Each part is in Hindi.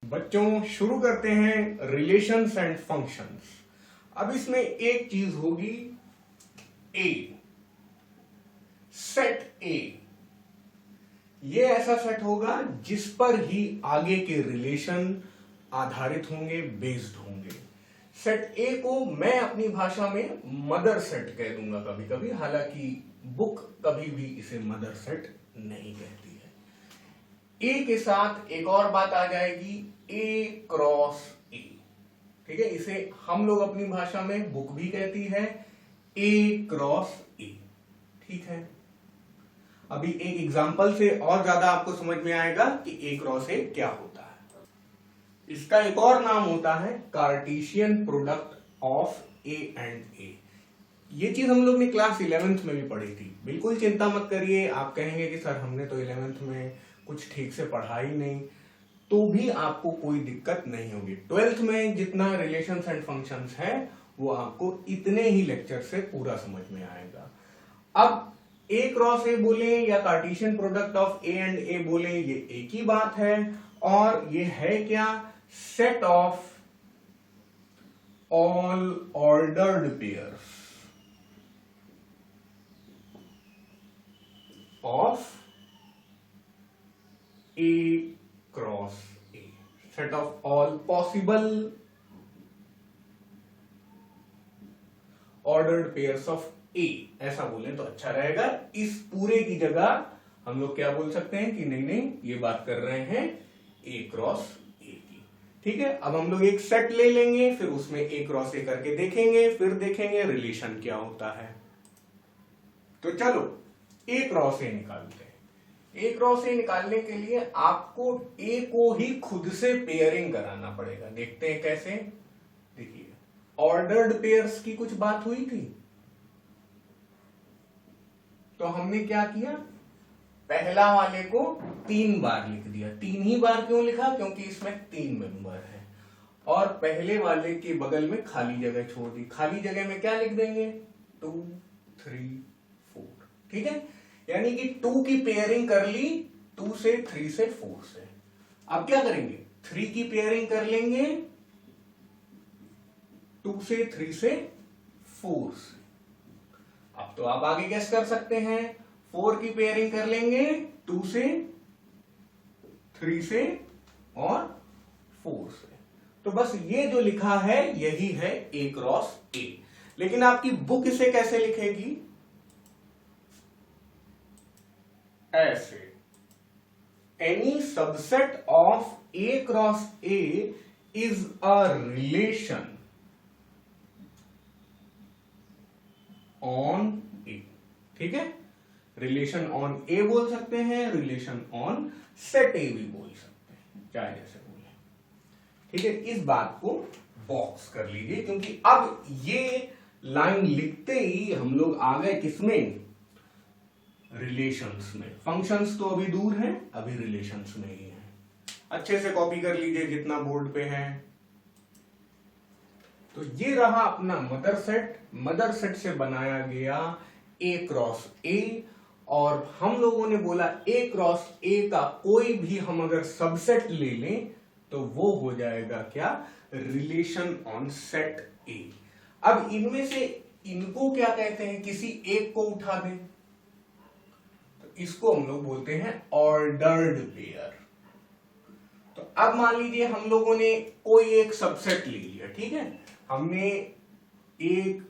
बच्चों शुरू करते हैं रिलेशंस एंड फंक्शंस। अब इसमें एक चीज होगी ए, सेट ए। ये ऐसा सेट होगा जिस पर ही आगे के रिलेशन आधारित होंगे, बेस्ड होंगे। सेट ए को मैं अपनी भाषा में मदर सेट कह दूंगा कभी कभी, हालांकि बुक कभी भी इसे मदर सेट नहीं कहती है। ए के साथ एक और बात आ जाएगी, ए क्रॉस ए। ठीक है, इसे हम लोग अपनी भाषा में बुक भी कहती है, ए क्रॉस ए। ठीक है, अभी एक एग्जांपल से और ज्यादा आपको समझ में आएगा कि ए क्रॉस ए क्या होता है। इसका एक और नाम होता है Cartesian product of A and A. ये चीज हम लोग ने क्लास 11th में भी पढ़ी थी। बिल्कुल चिंता मत करिए, आप कहेंगे कि सर हमने तो 11th में कुछ ठीक से पढ़ा ही नहीं, तो भी आपको कोई दिक्कत नहीं होगी। 12th में जितना रिलेशंस एंड फंक्शंस है वो आपको इतने ही लेक्चर से पूरा समझ में आएगा। अब ए क्रॉस ए बोले या Cartesian product of A and A बोले, ये एक ही बात है। और ये है क्या? Set of all ordered pairs of A cross A, set of all possible ordered pairs of A, ऐसा बोले तो अच्छा रहेगा। इस पूरे की जगह हम लोग क्या बोल सकते हैं कि नहीं ये बात कर रहे हैं A क्रॉस A की। ठीक है, अब हम लोग एक सेट ले लेंगे, फिर उसमें A क्रॉस A करके देखेंगे, फिर देखेंगे रिलेशन क्या होता है। तो चलो A क्रॉस A निकालते हैं। ए क्रॉस ए निकालने के लिए आपको ए को ही खुद से पेयरिंग कराना पड़ेगा। देखते हैं कैसे। देखिए, ऑर्डर्ड पेयर्स की कुछ बात हुई थी, तो हमने क्या किया, पहला वाले को 3 बार लिख दिया। 3 ही बार क्यों लिखा? क्योंकि इसमें 3 मेंबर है। और पहले वाले के बगल में खाली जगह छोड़ दी। खाली जगह में क्या लिख देंगे? 2 3 4। ठीक है, यानी कि 2 की पेयरिंग कर ली, 2 से 3 से 4 से। अब क्या करेंगे? 3 की पेयरिंग कर लेंगे 2 से 3 से 4 से। अब तो आप आगे गेस कर सकते हैं, 4 की पेयरिंग कर लेंगे 2 से 3 से और 4 से। तो बस ये जो लिखा है यही है ए क्रॉस ए। लेकिन आपकी बुक इसे कैसे लिखेगी? ऐसे, any subset of A cross A is a relation on A. ठीक है, रिलेशन ऑन ए बोल सकते हैं, रिलेशन ऑन सेट ए भी बोल सकते हैं, चाहे जैसे बोले। ठीक है, इस बात को बॉक्स कर लीजिए, क्योंकि अब ये लाइन लिखते ही हम लोग आ गए किसमें? रिलेशंस में। फंक्शंस तो अभी दूर हैं, अभी रिलेशंस में ही हैं। अच्छे से कॉपी कर लीजिए जितना बोर्ड पे है। तो ये रहा अपना मदर सेट। मदर सेट से बनाया गया ए क्रॉस ए, और हम लोगों ने बोला ए क्रॉस ए का कोई भी हम अगर सबसेट ले लें तो वो हो जाएगा क्या? रिलेशन ऑन सेट ए। अब इनमें से इनको क्या कहते हैं? किसी एक को उठा दें, इसको हम लोग बोलते हैं ऑर्डर्ड पेयर। तो अब मान लीजिए हम लोगों ने कोई एक सबसेट ले लिया। ठीक है, हमने एक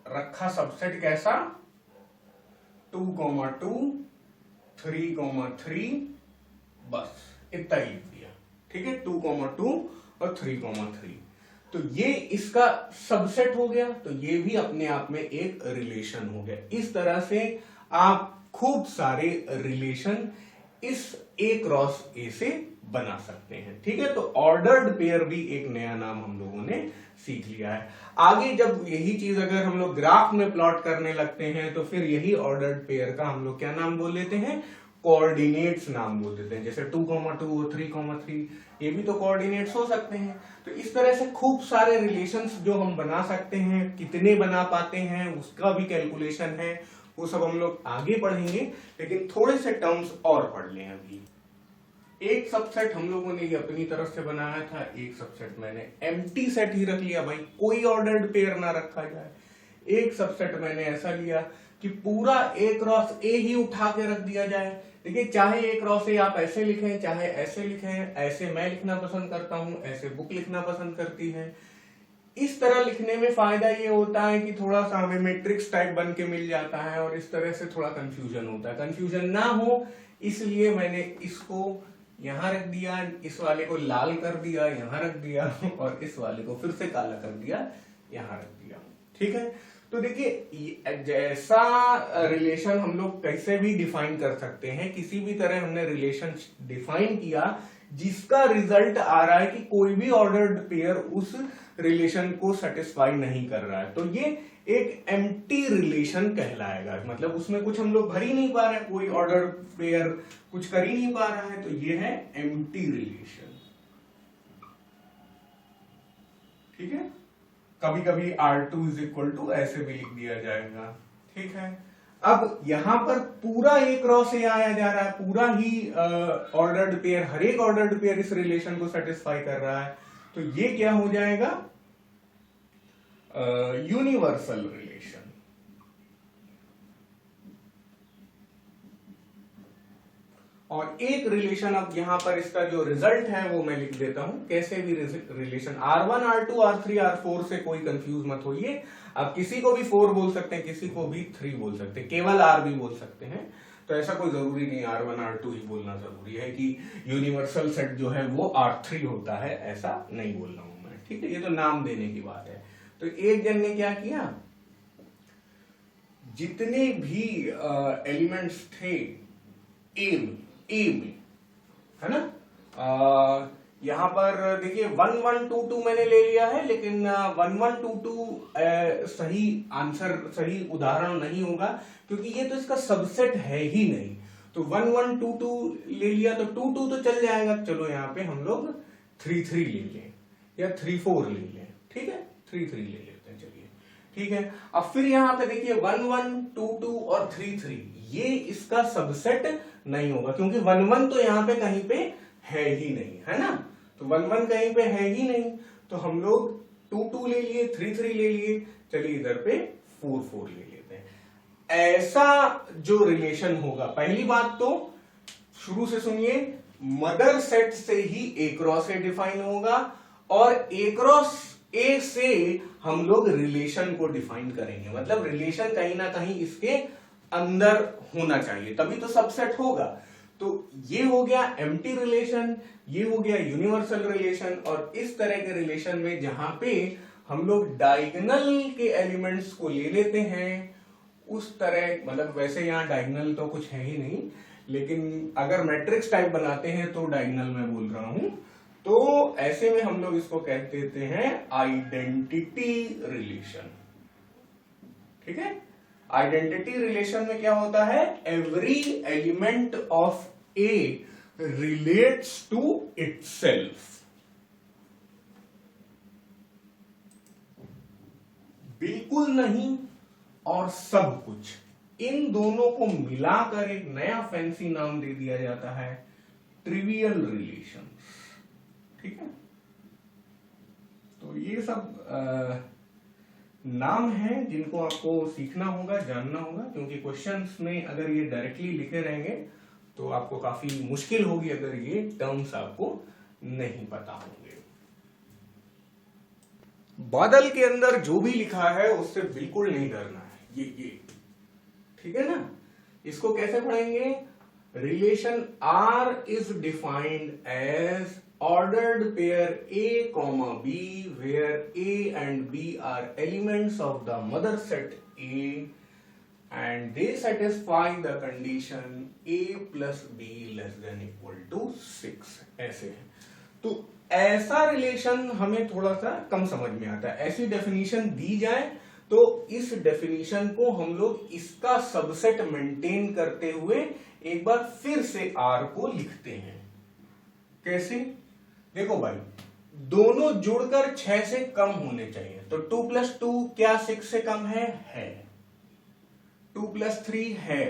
रखा सबसेट कैसा? 2, 2 3, 3, बस इतना ही लिख दिया। ठीक है, 2, 2 और 3, 3। तो ये इसका सबसेट हो गया, तो ये भी अपने आप में एक रिलेशन हो गया। इस तरह से आप खूब सारे रिलेशन इस ए क्रॉस ए से बना सकते हैं। ठीक है, तो ऑर्डर्ड पेयर भी एक नया नाम हम लोगों ने सीख लिया है। आगे जब यही चीज अगर हम लोग ग्राफ में प्लॉट करने लगते हैं तो फिर यही ऑर्डर्ड पेयर का हम लोग क्या नाम बोल लेते हैं? कोऑर्डिनेट्स नाम बोल देते हैं। जैसे 2, 2 और 3, 3, ये भी तो कोऑर्डिनेट्स हो सकते हैं। तो इस तरह से खूब सारे रिलेशंस जो हम बना सकते हैं, कितने बना पाते हैं उसका भी कैलकुलेशन है, वो सब हम लोग आगे पढ़ेंगे। लेकिन थोड़े से टर्म्स और पढ़ लें अभी। एक सबसेट हम लोगों ने ये अपनी तरफ से बनाया था, एक सबसेट मैंने एम्प्टी सेट ही रख लिया भाई, कोई ऑर्डर्ड पेयर ना रखा जाए। एक सबसेट मैंने ऐसा लिया कि पूरा ए क्रॉस ए ही उठा के रख दिया जाए। देखिए चाहे ए क्रॉस ए आप ऐसे लिखें चाहे ऐसे लिखें, ऐसे मैं लिखना पसंद करता हूं, ऐसे बुक लिखना पसंद करती है। इस तरह लिखने में फायदा ये होता है कि थोड़ा सा हमें मैट्रिक्स टाइप बन के मिल जाता है और इस तरह से थोड़ा कंफ्यूजन होता है। कंफ्यूजन ना हो इसलिए मैंने इसको यहां रख दिया, इस वाले को लाल कर दिया यहां रख दिया और इस वाले को फिर से काला कर दिया यहां रख दिया। ठीक है, तो देखिए जैसा रिलेशन हम लोग कैसे भी डिफाइन कर सकते हैं, किसी भी तरह हमने रिलेशन डिफाइन किया जिसका रिजल्ट आ रहा है कि कोई भी ऑर्डर्ड पेयर उस रिलेशन को सेटिस्फाई नहीं कर रहा है, तो ये एक एम्प्टी रिलेशन कहलाएगा। मतलब उसमें कुछ हम लोग भर ही नहीं पा रहे हैं, कोई ऑर्डर पेयर कुछ कर ही नहीं पा रहा है, तो ये है एम्प्टी रिलेशन। ठीक है, कभी कभी R2 इज इक्वल टू ऐसे भी लिख दिया जाएगा। ठीक है, अब यहां पर पूरा ए क्रॉस ए आया जा रहा है, पूरा ही ऑर्डर्ड पेयर, हर एक ऑर्डर्ड पेयर इस रिलेशन को सेटिस्फाई कर रहा है, तो ये क्या हो जाएगा, यूनिवर्सल रिलेशन। और एक रिलेशन अब यहां पर इसका जो रिजल्ट है वो मैं लिख देता हूं, कैसे भी relation R1 R2 R3 R4 से कोई कंफ्यूज मत होइए। आप किसी को भी 4 बोल सकते हैं, किसी को भी 3 बोल सकते हैं, केवल R भी बोल सकते हैं, तो ऐसा कोई जरूरी नहीं R1 R2 ही बोलना जरूरी है कि यूनिवर्सल सेट जो है वो R3 होता है, ऐसा नहीं बोल रहा हूं मैं। ठीक है, ये तो नाम देने की बात है। तो एक जन ने क्या किया, जितने भी एलिमेंट्स थे ए में, है ना, यहां पर देखिए 1 1 2 2 मैंने ले लिया है, लेकिन 1 1 2 2 सही आंसर, सही उदाहरण नहीं होगा क्योंकि ये तो इसका सबसेट है ही नहीं। तो 1 1 2 2 ले लिया तो 2 2 तो चल जाएगा, चलो यहाँ पे हम लोग 3 3 ले लें या 3 4 ले लें। ठीक है, 3 3 ले लेते हैं, चलिए ठीक है। अब फिर यहाँ पे देखिए 1 1 2 2 और 3 3, ये इसका सबसेट नहीं होगा क्योंकि 1 1 तो यहाँ पे कहीं पे है ही नहीं, है ना, तो 1 1 कहीं पे है ही नहीं, तो हम लोग 2 2 ले लिए, 3 3 ले लिए, चलिए इधर पे 4 4 ले लेते हैं। ऐसा जो रिलेशन होगा, पहली बात तो शुरू से सुनिए, मदर सेट से ही ए क्रॉस ए डिफाइन होगा और ए क्रॉस ए से हम लोग रिलेशन को डिफाइन करेंगे। मतलब रिलेशन कहीं ना कहीं इसके अंदर होना चाहिए, तभी तो सबसेट होगा। तो ये हो गया एम्प्टी रिलेशन, ये हो गया यूनिवर्सल रिलेशन। और इस तरह के रिलेशन में जहां पे हम लोग डायगोनल के एलिमेंट्स को ले लेते हैं, उस तरह, मतलब वैसे यहां डायगोनल तो कुछ है ही नहीं, लेकिन अगर मैट्रिक्स टाइप बनाते हैं तो डायगोनल मैं बोल रहा हूं, तो ऐसे में हम लोग इसको कह देते हैं आइडेंटिटी रिलेशन। ठीक है, आइडेंटिटी रिलेशन में क्या होता है, every element of A relates to itself. बिल्कुल नहीं और सब कुछ, इन दोनों को मिलाकर एक नया फैंसी नाम दे दिया जाता है ट्रिवियल रिलेशंस। ठीक है, तो ये सब नाम हैं जिनको आपको सीखना होगा, जानना होगा, क्योंकि क्वेश्चंस में अगर ये डायरेक्टली लिखे रहेंगे तो आपको काफी मुश्किल होगी अगर ये टर्म्स आपको नहीं पता होंगे। बादल के अंदर जो भी लिखा है उससे बिल्कुल नहीं डरना है, ये ठीक है ना। इसको कैसे पढ़ेंगे, relation R is defined as ordered pair A, B where A and B are elements of the mother set A and they satisfy the condition A plus B less than equal to 6। ऐसे है, तो ऐसा रिलेशन हमें थोड़ा सा कम समझ में आता है। ऐसी डेफिनेशन दी जाए तो इस डेफिनेशन को हम लोग इसका सबसेट मेंटेन करते हुए एक बार फिर से R को लिखते हैं। कैसे, देखो भाई, दोनों जुड़कर 6 से कम होने चाहिए, तो 2 + 2 क्या 6 से कम है? 2 + 3 है,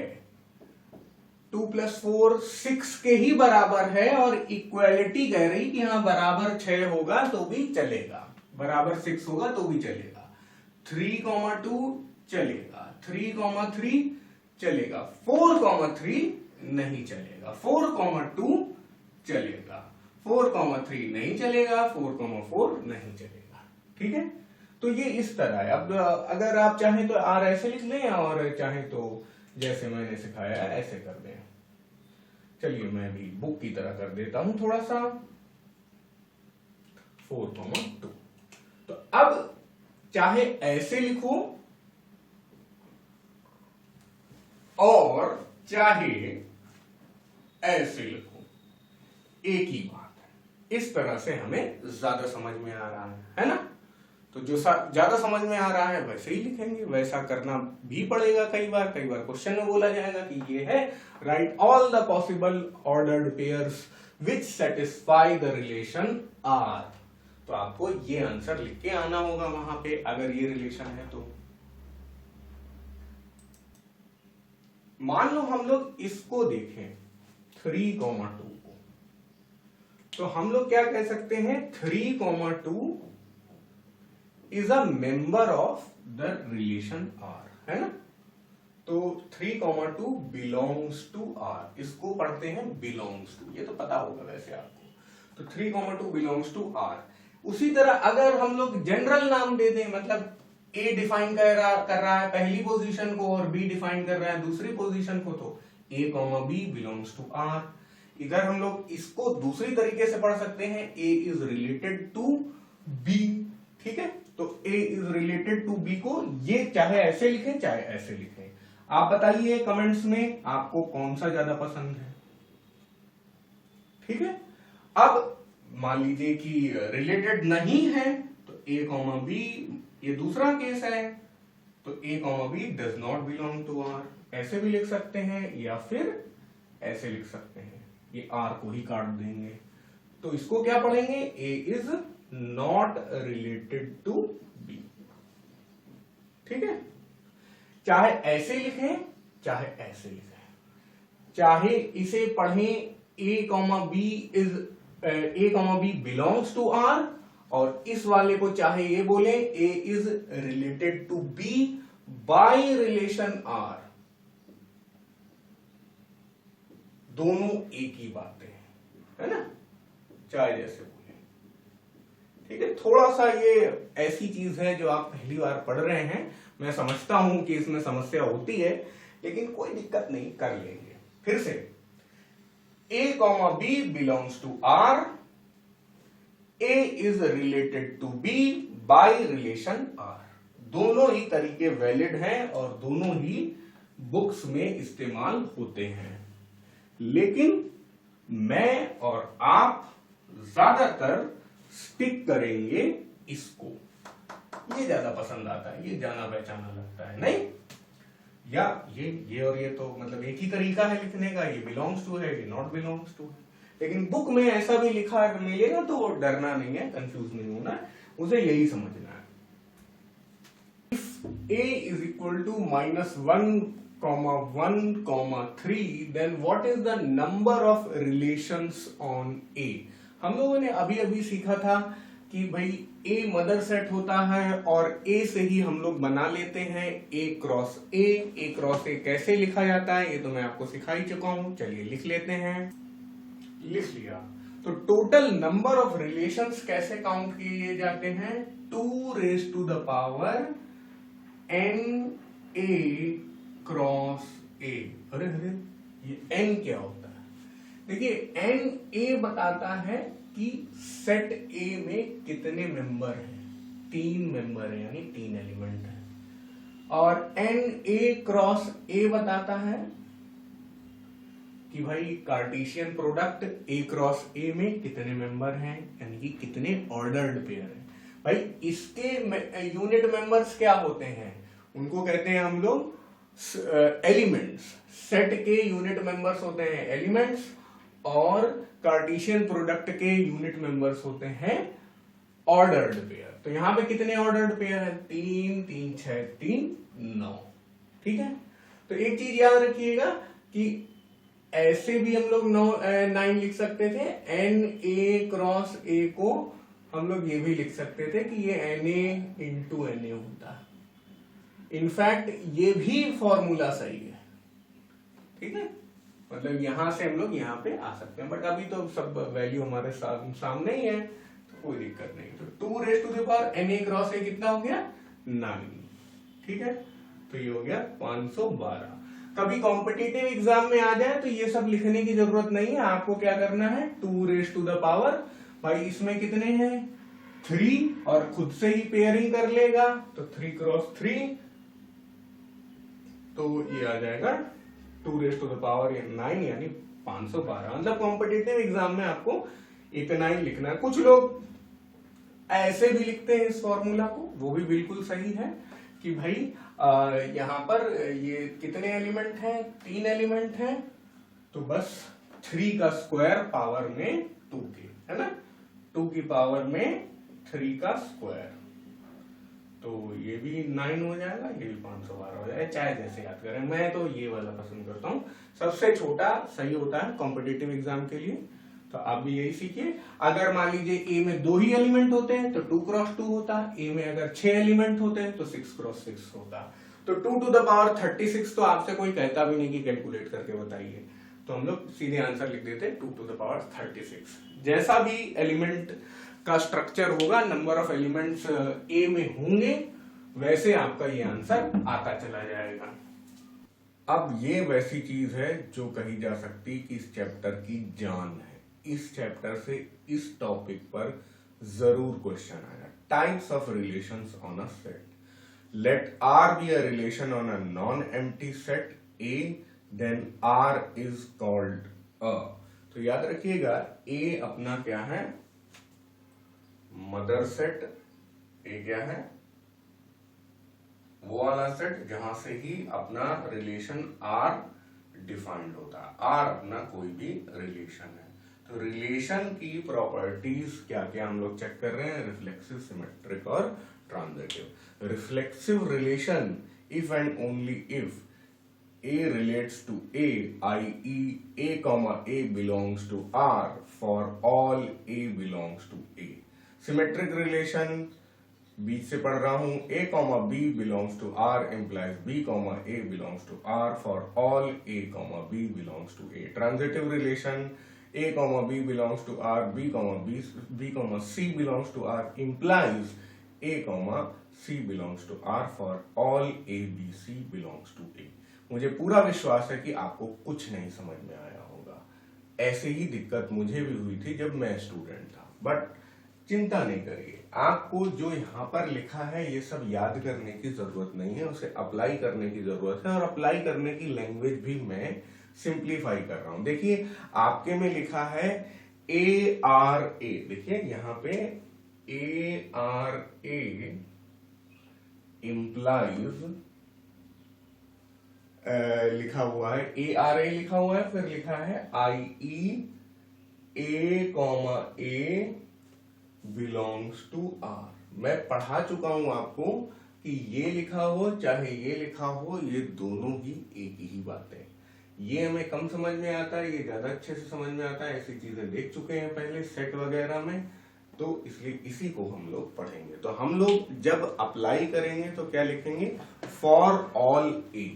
2 + 4 6 के ही बराबर है और इक्वालिटी कह रही कि हाँ बराबर 6 होगा तो भी चलेगा, बराबर 6 होगा तो भी चलेगा। 3,2 चलेगा, 3,3 चलेगा, 4,3 नहीं चलेगा, 4,2 चलेगा, 4,3 नहीं चलेगा, 4,4 नहीं चलेगा। ठीक है, तो ये इस तरह है। अब अगर आप चाहें तो आर ऐसे लिख लें और चाहें तो जैसे मैंने सिखाया है ऐसे कर दें। चलिए मैं भी बुक की तरह कर देता हूं थोड़ा सा, 4,2। तो अब चाहे ऐसे लिखो और चाहे ऐसे लिखो, एक ही बात है। इस तरह से हमें ज्यादा समझ में आ रहा है ना? तो जो ज्यादा समझ में आ रहा है वैसे ही लिखेंगे, वैसा करना भी पड़ेगा। कई बार क्वेश्चन में बोला जाएगा कि ये है right all the possible ordered pairs which satisfy the relation R. तो आपको ये आंसर लिख के आना होगा वहां पे, अगर ये रिलेशन है तो। मान लो हम लोग इसको देखें 3,2 को, तो हम लोग क्या कह सकते हैं, 3,2 is a member of the relation R, है ना? तो 3,2 बिलोंग्स टू आर, इसको पढ़ते हैं बिलोंग्स टू, ये तो पता होगा वैसे आपको। तो 3,2 बिलोंग्स टू आर। उसी तरह अगर हम लोग जनरल नाम दे दें, मतलब ए डिफाइन कर रहा है पहली पोजीशन को और बी डिफाइन कर रहा है दूसरी पोजीशन को, तो A, B belongs to are. इधर हम लोग इसको दूसरी तरीके से पढ़ सकते हैं, ए इज रिलेटेड टू बी। ठीक है, तो ए इज रिलेटेड टू बी को ये चाहे ऐसे लिखें चाहे ऐसे लिखें। आप बताइए कमेंट्स में आपको कौन सा ज्यादा पसंद है। ठीक है, अब मान लीजिए कि रिलेटेड नहीं है तो ए, बी, ये दूसरा केस है, तो A, B does not belong to R, ऐसे भी लिख सकते हैं या फिर ऐसे लिख सकते हैं, ये आर को ही काट देंगे। तो इसको क्या पढ़ेंगे, A is not related to B. ठीक है, चाहे ऐसे लिखें चाहे ऐसे लिखें, चाहे इसे पढ़ें A, B belongs to R, और इस वाले को चाहे ये बोले A is related to B by relation R, दोनों एक ही बातें हैं, है ना? चाहे जैसे बोले। ठीक है, थोड़ा सा ये ऐसी चीज है जो आप पहली बार पढ़ रहे हैं, मैं समझता हूं कि इसमें समस्या होती है, लेकिन कोई दिक्कत नहीं, कर लेंगे। फिर से A, B belongs to R, A is related to B by relation R, दोनों ही तरीके वैलिड हैं और दोनों ही बुक्स में इस्तेमाल होते हैं। लेकिन मैं और आप ज्यादातर स्टिक करेंगे इसको, ये ज्यादा पसंद आता है, ये जाना पहचाना लगता है, नहीं? या ये और ये तो मतलब एक ही तरीका है लिखने का, ये बिलोंग्स टू है, ये नॉट बिलोंग्स टू है। लेकिन बुक में ऐसा भी लिखा मिलेगा तो डरना नहीं है, कंफ्यूज नहीं होना है, उसे यही समझना है। If a is equal to -1, 1, 3, then what is the number of relations on A? हम लोगों ने अभी अभी सीखा था कि भाई A मदर सेट होता है और A से ही हम लोग बना लेते हैं A क्रॉस A कैसे लिखा जाता है ये तो मैं आपको सिखा ही चुका हूं। चलिए लिख लेते हैं, लिख लिया। तो टोटल नंबर ऑफ रिलेशंस कैसे काउंट किए जाते हैं, 2 n A क्रॉस A। अरे ये n क्या होता है? देखिए n A बताता है कि सेट A में कितने मेंबर हैं, 3 मेंबर है, यानी 3 एलिमेंट है। और n A क्रॉस A बताता है कि भाई Cartesian product A cross A में कितने मेंबर हैं, यानी कि कितने ऑर्डर्ड पेयर हैं। भाई इसके यूनिट मेंबर्स क्या होते हैं, उनको कहते हैं हम लोग एलिमेंट्स। सेट के यूनिट मेंबर्स होते हैं एलिमेंट्स और कार्टेशियन प्रोडक्ट के यूनिट मेंबर्स होते हैं ऑर्डर्ड पेयर। तो यहां पे कितने ऑर्डर्ड पेयर है, 3, 3, 6, 3, 9। ठीक है, तो एक चीज याद रखिएगा कि ऐसे भी हम लोग 9 लिख सकते थे। एन ए क्रॉस ए को हम लोग ये भी लिख सकते थे कि ये N A into N A होता है। इनफैक्ट ये भी फॉर्मूला सही है, ठीक है, मतलब यहां से हम लोग यहाँ पे आ सकते हैं, बट अभी तो सब वैल्यू हमारे सामने ही है, तो कोई दिक्कत नहीं। तो 2 raise to the power n A cross A कितना हो गया 9, ठीक है, तो ये हो गया 512। कभी कॉम्पिटिटिव एग्जाम में आ जाए तो ये सब लिखने की जरूरत नहीं है, आपको क्या करना है 2 रेज़ टू द पावर, भाई इसमें कितने हैं 3 और खुद से ही पेयरिंग कर लेगा, तो 3 क्रॉस 3, तो ये आ जाएगा 2 रेज़ टू द पावर 9 यानी 512। मतलब कॉम्पिटिटिव एग्जाम में आपको इतना ही लिखना है। कुछ लोग ऐसे भी लिखते हैं इस फॉर्मूला को, वो भी बिल्कुल सही है कि भाई यहां पर ये कितने एलिमेंट हैं 3 एलिमेंट हैं, तो बस 3 का स्क्वायर पावर में 2 के, है ना, 2 की पावर में 3 का स्क्वायर, तो ये भी 9 हो जाएगा, ये भी 512 हो जाएगा, चाहे जैसे याद करें। मैं तो ये वाला पसंद करता हूँ, सबसे छोटा सही होता है कॉम्पिटिटिव एग्जाम के लिए, तो आप भी यही सीखिए। अगर मान लीजिए ए में 2 ही एलिमेंट होते हैं तो 2 क्रॉस 2 होता है, ए में अगर 6 एलिमेंट होते हैं तो 6 क्रॉस 6 होता। तो 2 टू द पावर 36 तो आपसे कोई कहता भी नहीं कि कैलकुलेट करके बताइए, तो हम लोग सीधे आंसर लिख देते 2 टू द पावर 36। जैसा भी एलिमेंट का स्ट्रक्चर होगा, नंबर ऑफ एलिमेंट्स ए में होंगे, वैसे आपका ये आंसर आता चला जाएगा। अब ये वैसी चीज है जो कही जा सकती कि इस चैप्टर की जान है। इस चैप्टर से इस टॉपिक पर जरूर क्वेश्चन आएगा। Types of relations on a set. Let R be a relation on a non empty set A, then R is called a. तो याद रखिएगा ए अपना क्या है मदर सेट, ए क्या है वो वाला सेट जहां से ही अपना रिलेशन आर डिफाइंड होता है। आर अपना कोई भी रिलेशन है, तो रिलेशन की प्रॉपर्टीज क्या क्या हम लोग चेक कर रहे हैं, रिफ्लेक्सिव, सिमेट्रिक और transitive. Reflexive relation if and only if A relates to A, i.e. A, belongs to R for all A belongs to A. Symmetric relation बीच से पढ़ रहा हूं, A, B belongs to R implies B, A belongs to R for all A, B belongs to A. Transitive relation A, B belongs to R, B, C belongs to R implies A, C belongs to R for all A, B, C belongs to A. मुझे पूरा विश्वास है कि आपको कुछ नहीं समझ में आया होगा। ऐसे ही दिक्कत मुझे भी हुई थी जब मैं स्टूडेंट था, बट चिंता नहीं करिए, आपको जो यहाँ पर लिखा है ये सब याद करने की जरूरत नहीं है, उसे अप्लाई करने की जरूरत है, और अप्लाई करने की लैंग्वेज भी मैं सिंप्लीफाई कर रहा हूं। देखिए आपके में लिखा है ए आर ए, देखिए यहाँ पे ए आर ए इंप्लाइज लिखा हुआ है, ए आर ए लिखा हुआ है, फिर लिखा है आई ई ए बिलोंग्स टू आर। मैं पढ़ा चुका हूं आपको कि ये लिखा हो चाहे ये लिखा हो, ये दोनों ही एक ही बात है। ये हमें कम समझ में आता है, ये ज्यादा अच्छे से समझ में आता है, ऐसी चीजें देख चुके हैं पहले सेट वगैरह में, तो इसलिए इसी को हम लोग पढ़ेंगे। तो हम लोग जब अप्लाई करेंगे तो क्या लिखेंगे, फॉर ऑल ए।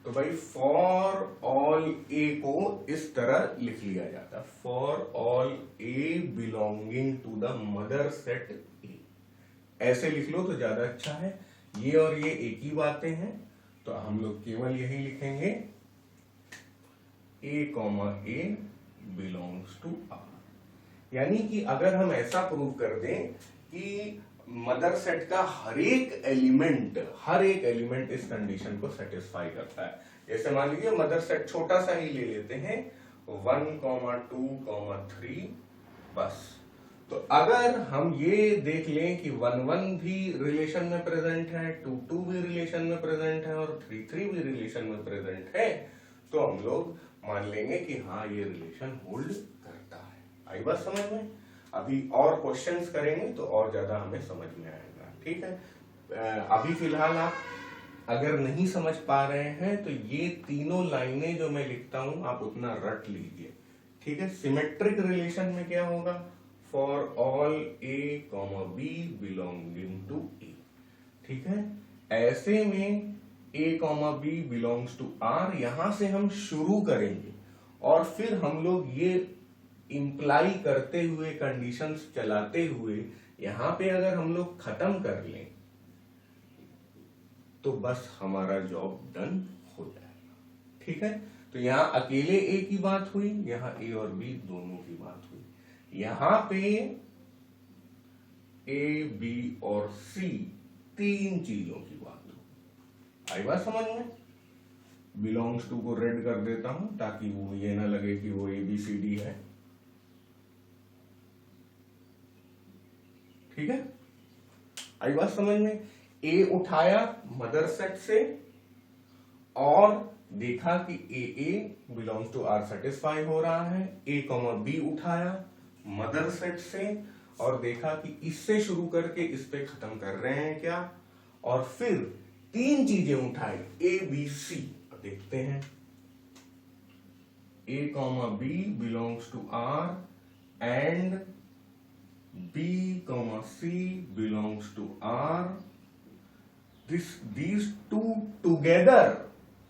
तो भाई फॉर ऑल ए को इस तरह लिख लिया जाता है, for all A belonging to the mother set A. ऐसे लिख लो तो ज्यादा अच्छा है, ये और ये एक ही बातें हैं, तो हम लोग केवल यही लिखेंगे ए बिलोंग्स टू आर। यानी कि अगर हम ऐसा प्रूव कर दें कि मदर सेट का हर एक एलिमेंट इस कंडीशन को सेटिस्फाई करता है। जैसे मान लीजिए मदर सेट छोटा सा ही ले लेते हैं 1, 2, 3 बस। तो अगर हम ये देख लें कि 1, 1 भी रिलेशन में प्रेजेंट है, 2, 2 भी रिलेशन में प्रेजेंट है और 3, 3 भी रिलेशन में प्रेजेंट है, तो हम लोग मान लेंगे कि हाँ ये रिलेशन होल्ड करता है। आई बात समझ में? अभी और क्वेश्चंस करेंगे तो और ज्यादा हमें समझ में आएगा, ठीक है। अभी फिलहाल आप अगर नहीं समझ पा रहे हैं तो ये तीनों लाइनें जो मैं लिखता हूं आप उतना रट लीजिए, ठीक है। सिमेट्रिक रिलेशन में क्या होगा, for all A comma B belonging to A, ठीक है। ऐसे में A comma B belongs to R, यहां से हम शुरू करेंगे और फिर हम लोग ये इंप्लाई करते हुए कंडीशंस चलाते हुए यहां पे अगर हम लोग खत्म कर लें तो बस हमारा जॉब डन हो जाएगा, ठीक है। तो यहां अकेले ए की बात हुई, यहां ए और बी दोनों की बात हुई, यहां पे ए बी और सी तीन चीजों की बात हुई। आई बात समझ में? बिलोंग्स टू को रेड कर देता हूं ताकि वो ये ना लगे कि वो ए बी सी डी है, ठीक है। आई बात समझ में? ए उठाया मदर सेट से और देखा कि ए बिलोंग्स टू आर सेटिस्फाई हो रहा है, ए कॉमा बी उठाया मदर सेट से और देखा कि इससे शुरू करके इस पे खत्म कर रहे हैं क्या, और फिर तीन चीजें उठाई ए बी सी, देखते हैं A comma B belongs to R and B comma C belongs to R, these two together,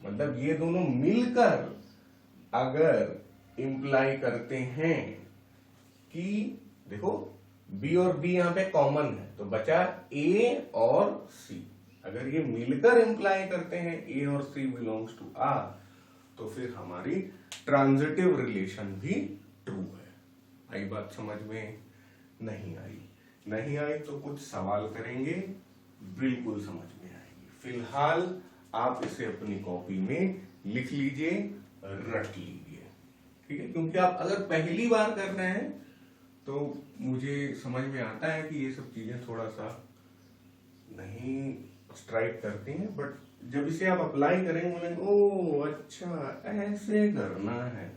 मतलब ये दोनों मिलकर अगर इंप्लाई करते हैं कि देखो बी और बी यहां पे कॉमन है तो बचा ए और सी, अगर ये मिलकर इंप्लाई करते हैं ए और सी बिलोंग्स टू आर तो फिर हमारी ट्रांजिटिव रिलेशन भी ट्रू है। आई बात समझ में? नहीं आई? नहीं आई तो कुछ सवाल करेंगे, बिल्कुल समझ में आएगी। फिलहाल आप इसे अपनी कॉपी में लिख लीजिए, रट लीजिए, ठीक है। क्योंकि आप अगर पहली बार कर रहे हैं तो मुझे समझ में आता है कि ये सब चीजें थोड़ा सा नहीं स्ट्राइक करती हैं, बट जब इसे आप अप्लाई करेंगे बोलेंगे ओ अच्छा ऐसे करना है।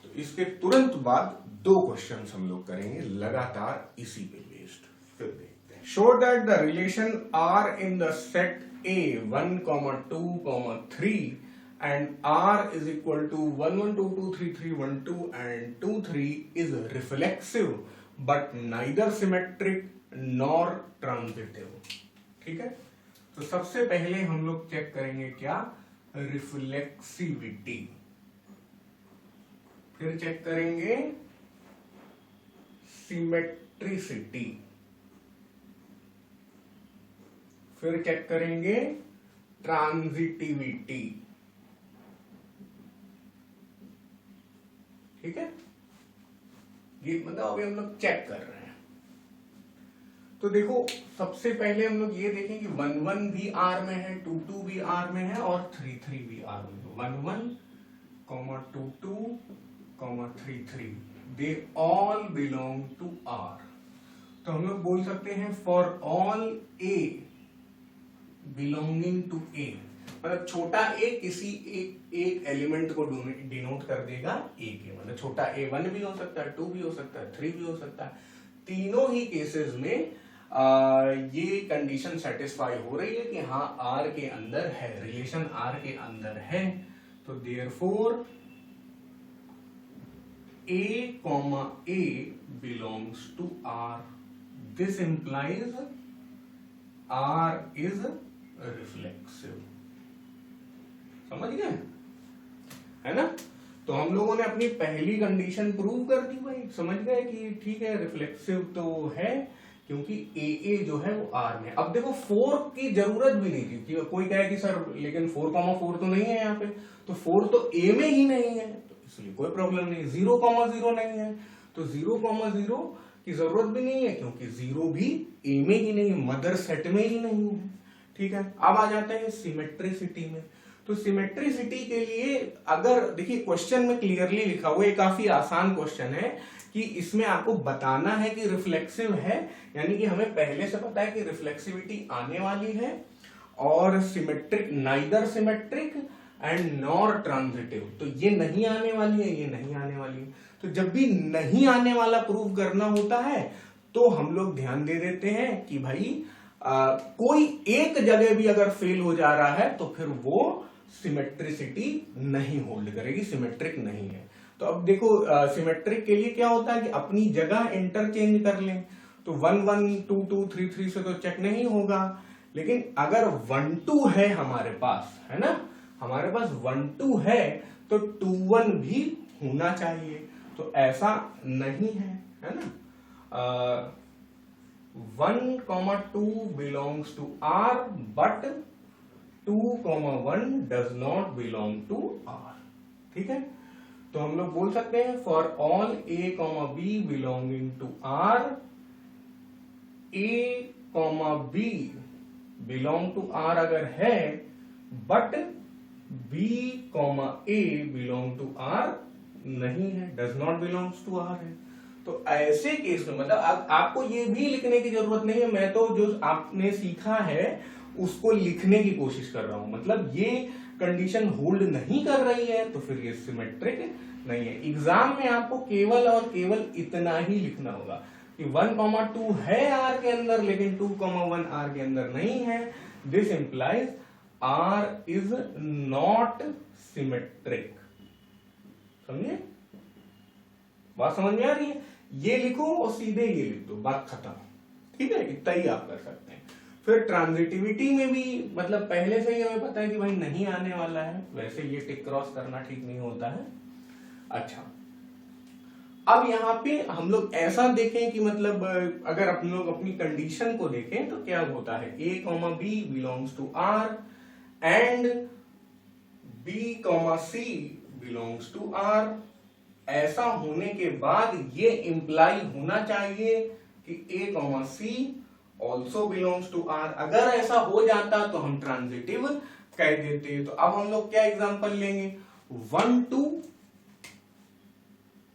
तो इसके तुरंत बाद दो क्वेश्चंस हम लोग करेंगे लगातार इसी पे बेस्ड, फिर देखते हैं। Show that the relation R in the set A 1, 2, 3 and R is equal to 1, 1, 2, 2, 3, 3, 1, 2 and 2, 3 is reflexive but neither symmetric nor transitive, ठीक है। तो सबसे पहले हम लोग चेक करेंगे क्या, रिफ्लेक्सिविटी, फिर चेक करेंगे सिमेट्रिसिटी, फिर चेक करेंगे ट्रांजिटिविटी, ठीक है। ये मतलब अभी हम लोग चेक कर रहे हैं। तो देखो सबसे पहले हम लोग ये देखें कि 1, 1 भी आर में है, 2, 2 भी आर में है और 3, 3 भी आर में है। 1, 1, 2, 2, 3, 3 they all belong to R. तो हम लोग बोल सकते हैं for all A belonging to A, मतलब छोटा ए किसी एक एलिमेंट को डिनोट कर देगा ए के, मतलब छोटा ए 1 भी हो सकता है, 2 भी हो सकता है, 3 भी हो सकता है। तीनों ही केसेस में ये कंडीशन सेटिस्फाई हो रही है कि हाँ आर के अंदर है, रिलेशन आर के अंदर है। तो therefore A comma A belongs to R, this implies R is reflexive. समझ गए, है ना। तो हम लोगों ने अपनी पहली कंडीशन प्रूव कर दी भाई, समझ गए कि ठीक है रिफ्लेक्सिव तो है क्योंकि ए जो है वो आर में। अब देखो 4 की जरूरत भी नहीं थी, कोई कहे कि सर लेकिन 4,4 तो नहीं है यहाँ पे, तो 4 तो ए में ही नहीं है तो इसलिए कोई प्रॉब्लम नहीं। 0,0 नहीं है तो 0,0 की जरूरत भी नहीं है क्योंकि 0 भी ए में ही नहीं है, मदर सेट में ही नहीं है, ठीक है। अब आ जाते हैं सिमेट्रिसिटी में। तो सिमेट्रिसिटी के लिए अगर देखिए क्वेश्चन में क्लियरली लिखा हुआ है, काफी आसान क्वेश्चन है कि इसमें आपको बताना है कि रिफ्लेक्सिव है, यानी कि हमें पहले से पता है कि रिफ्लेक्सिविटी आने वाली है, और symmetric neither symmetric and nor transitive, तो ये नहीं आने वाली है, ये नहीं आने वाली है। तो जब भी नहीं आने वाला प्रूव करना होता है तो हम लोग ध्यान दे देते हैं कि भाई कोई एक जगह भी अगर फेल हो जा रहा है तो फिर वो सिमेट्रिसिटी नहीं होल्ड करेगी, सिमेट्रिक नहीं है। तो अब देखो सिमेट्रिक के लिए क्या होता है कि अपनी जगह इंटरचेंज कर लें, तो 1 1 2 2 3 3 से तो चेक नहीं होगा, लेकिन अगर 1 2 है हमारे पास, है ना, हमारे पास 1 2 है तो 2 1 भी होना चाहिए, तो ऐसा नहीं है ना। 1,2 belongs to R but 2,1 does not belong to R। ठीक है, तो हम लोग बोल सकते हैं for all A, B belonging to R, A, B belong to R अगर है but B, A belong to R नहीं है, does not belongs to R है। तो ऐसे केस में मतलब आपको ये भी लिखने की जरूरत नहीं है, मैं तो जो आपने सीखा है उसको लिखने की कोशिश कर रहा हूं, मतलब ये कंडीशन होल्ड नहीं कर रही है तो फिर ये सिमेट्रिक नहीं है। एग्जाम में आपको केवल और केवल इतना ही लिखना होगा कि 1,2 है R के अंदर लेकिन 2,1 R के अंदर नहीं है, this implies R is not symmetric. समझे, बात समझ में आ रही है? ये लिखो और सीधे ये लिख दो, बात खत्म। ठीक है, इतना ही आप कर सकते हैं। फिर ट्रांजिटिविटी में भी मतलब पहले से ही हमें पता है कि भाई नहीं आने वाला है, वैसे ये टिक क्रॉस करना ठीक नहीं होता है। अच्छा, अब यहाँ पे हम लोग ऐसा देखें कि मतलब अगर अपन लोग अपनी कंडीशन को देखें तो क्या होता है, A, B belongs to R and B, C belongs to R। ऐसा होने के बाद ये इंप्लाई होना चाहिए कि A, C also belongs to R। अगर ऐसा हो जाता तो हम ट्रांजिटिव कह देते। तो अब हम लोग क्या एग्जांपल लेंगे, 1 2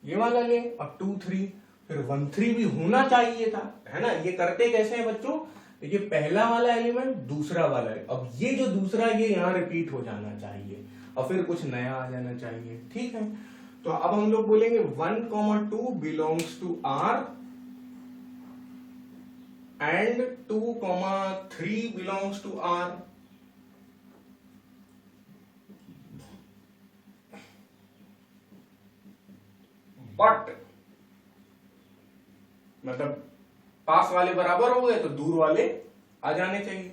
ये वाला ले और 2 3, फिर 1 3 भी होना चाहिए था, है ना। ये करते कैसे हैं बच्चों, ये पहला वाला एलिमेंट दूसरा वाला है, अब ये जो दूसरा ये यहां रिपीट हो जाना चाहिए और फिर कुछ नया आ जाना चाहिए। ठीक है, तो अब हम लोग बोलेंगे 1, 2 belongs to R and 2, 3 belongs to R। But मतलब पास वाले बराबर हो गए तो दूर वाले आ जाने चाहिए।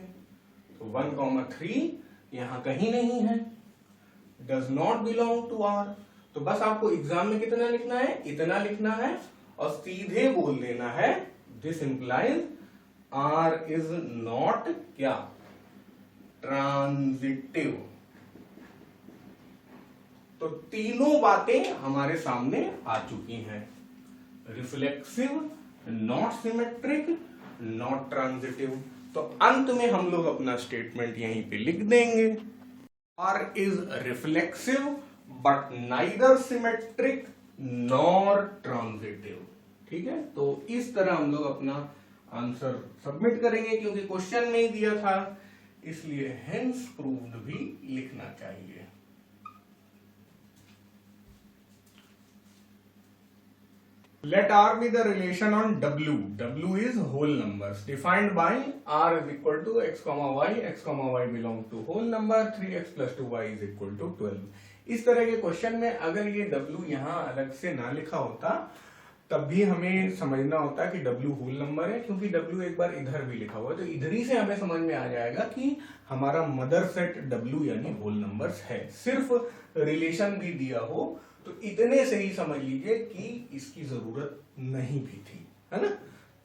तो 1, 3 यहां कहीं नहीं है, does not belong to R। तो बस आपको एग्जाम में कितना लिखना है, इतना लिखना है और सीधे बोल देना है this implies R is not क्या, ट्रांजिटिव। तो तीनों बातें हमारे सामने आ चुकी हैं, reflexive, not symmetric, not transitive. तो अंत में हम लोग अपना स्टेटमेंट यहीं पे लिख देंगे, R is reflexive but neither symmetric nor transitive। ठीक है, तो इस तरह हम लोग अपना आंसर सबमिट करेंगे, क्योंकि क्वेश्चन में ही दिया था इसलिए हेंस प्रूव्ड भी लिखना चाहिए। Let R be the relation on W. W is whole numbers defined by R is equal to x, y, x, y belong to whole number 3x plus 2y is equal to 12। इस तरह के क्वेश्चन में अगर ये W यहाँ अलग से ना लिखा होता तब भी हमें समझना होता कि W होल नंबर है, क्योंकि W एक बार इधर भी लिखा हुआ है, तो इधर ही से हमें समझ में आ जाएगा कि हमारा मदर सेट W यानी होल नंबर्स है। सिर्फ रिलेशन भी दिया हो तो इतने से ही समझ लीजिए कि इसकी जरूरत नहीं भी थी, है ना,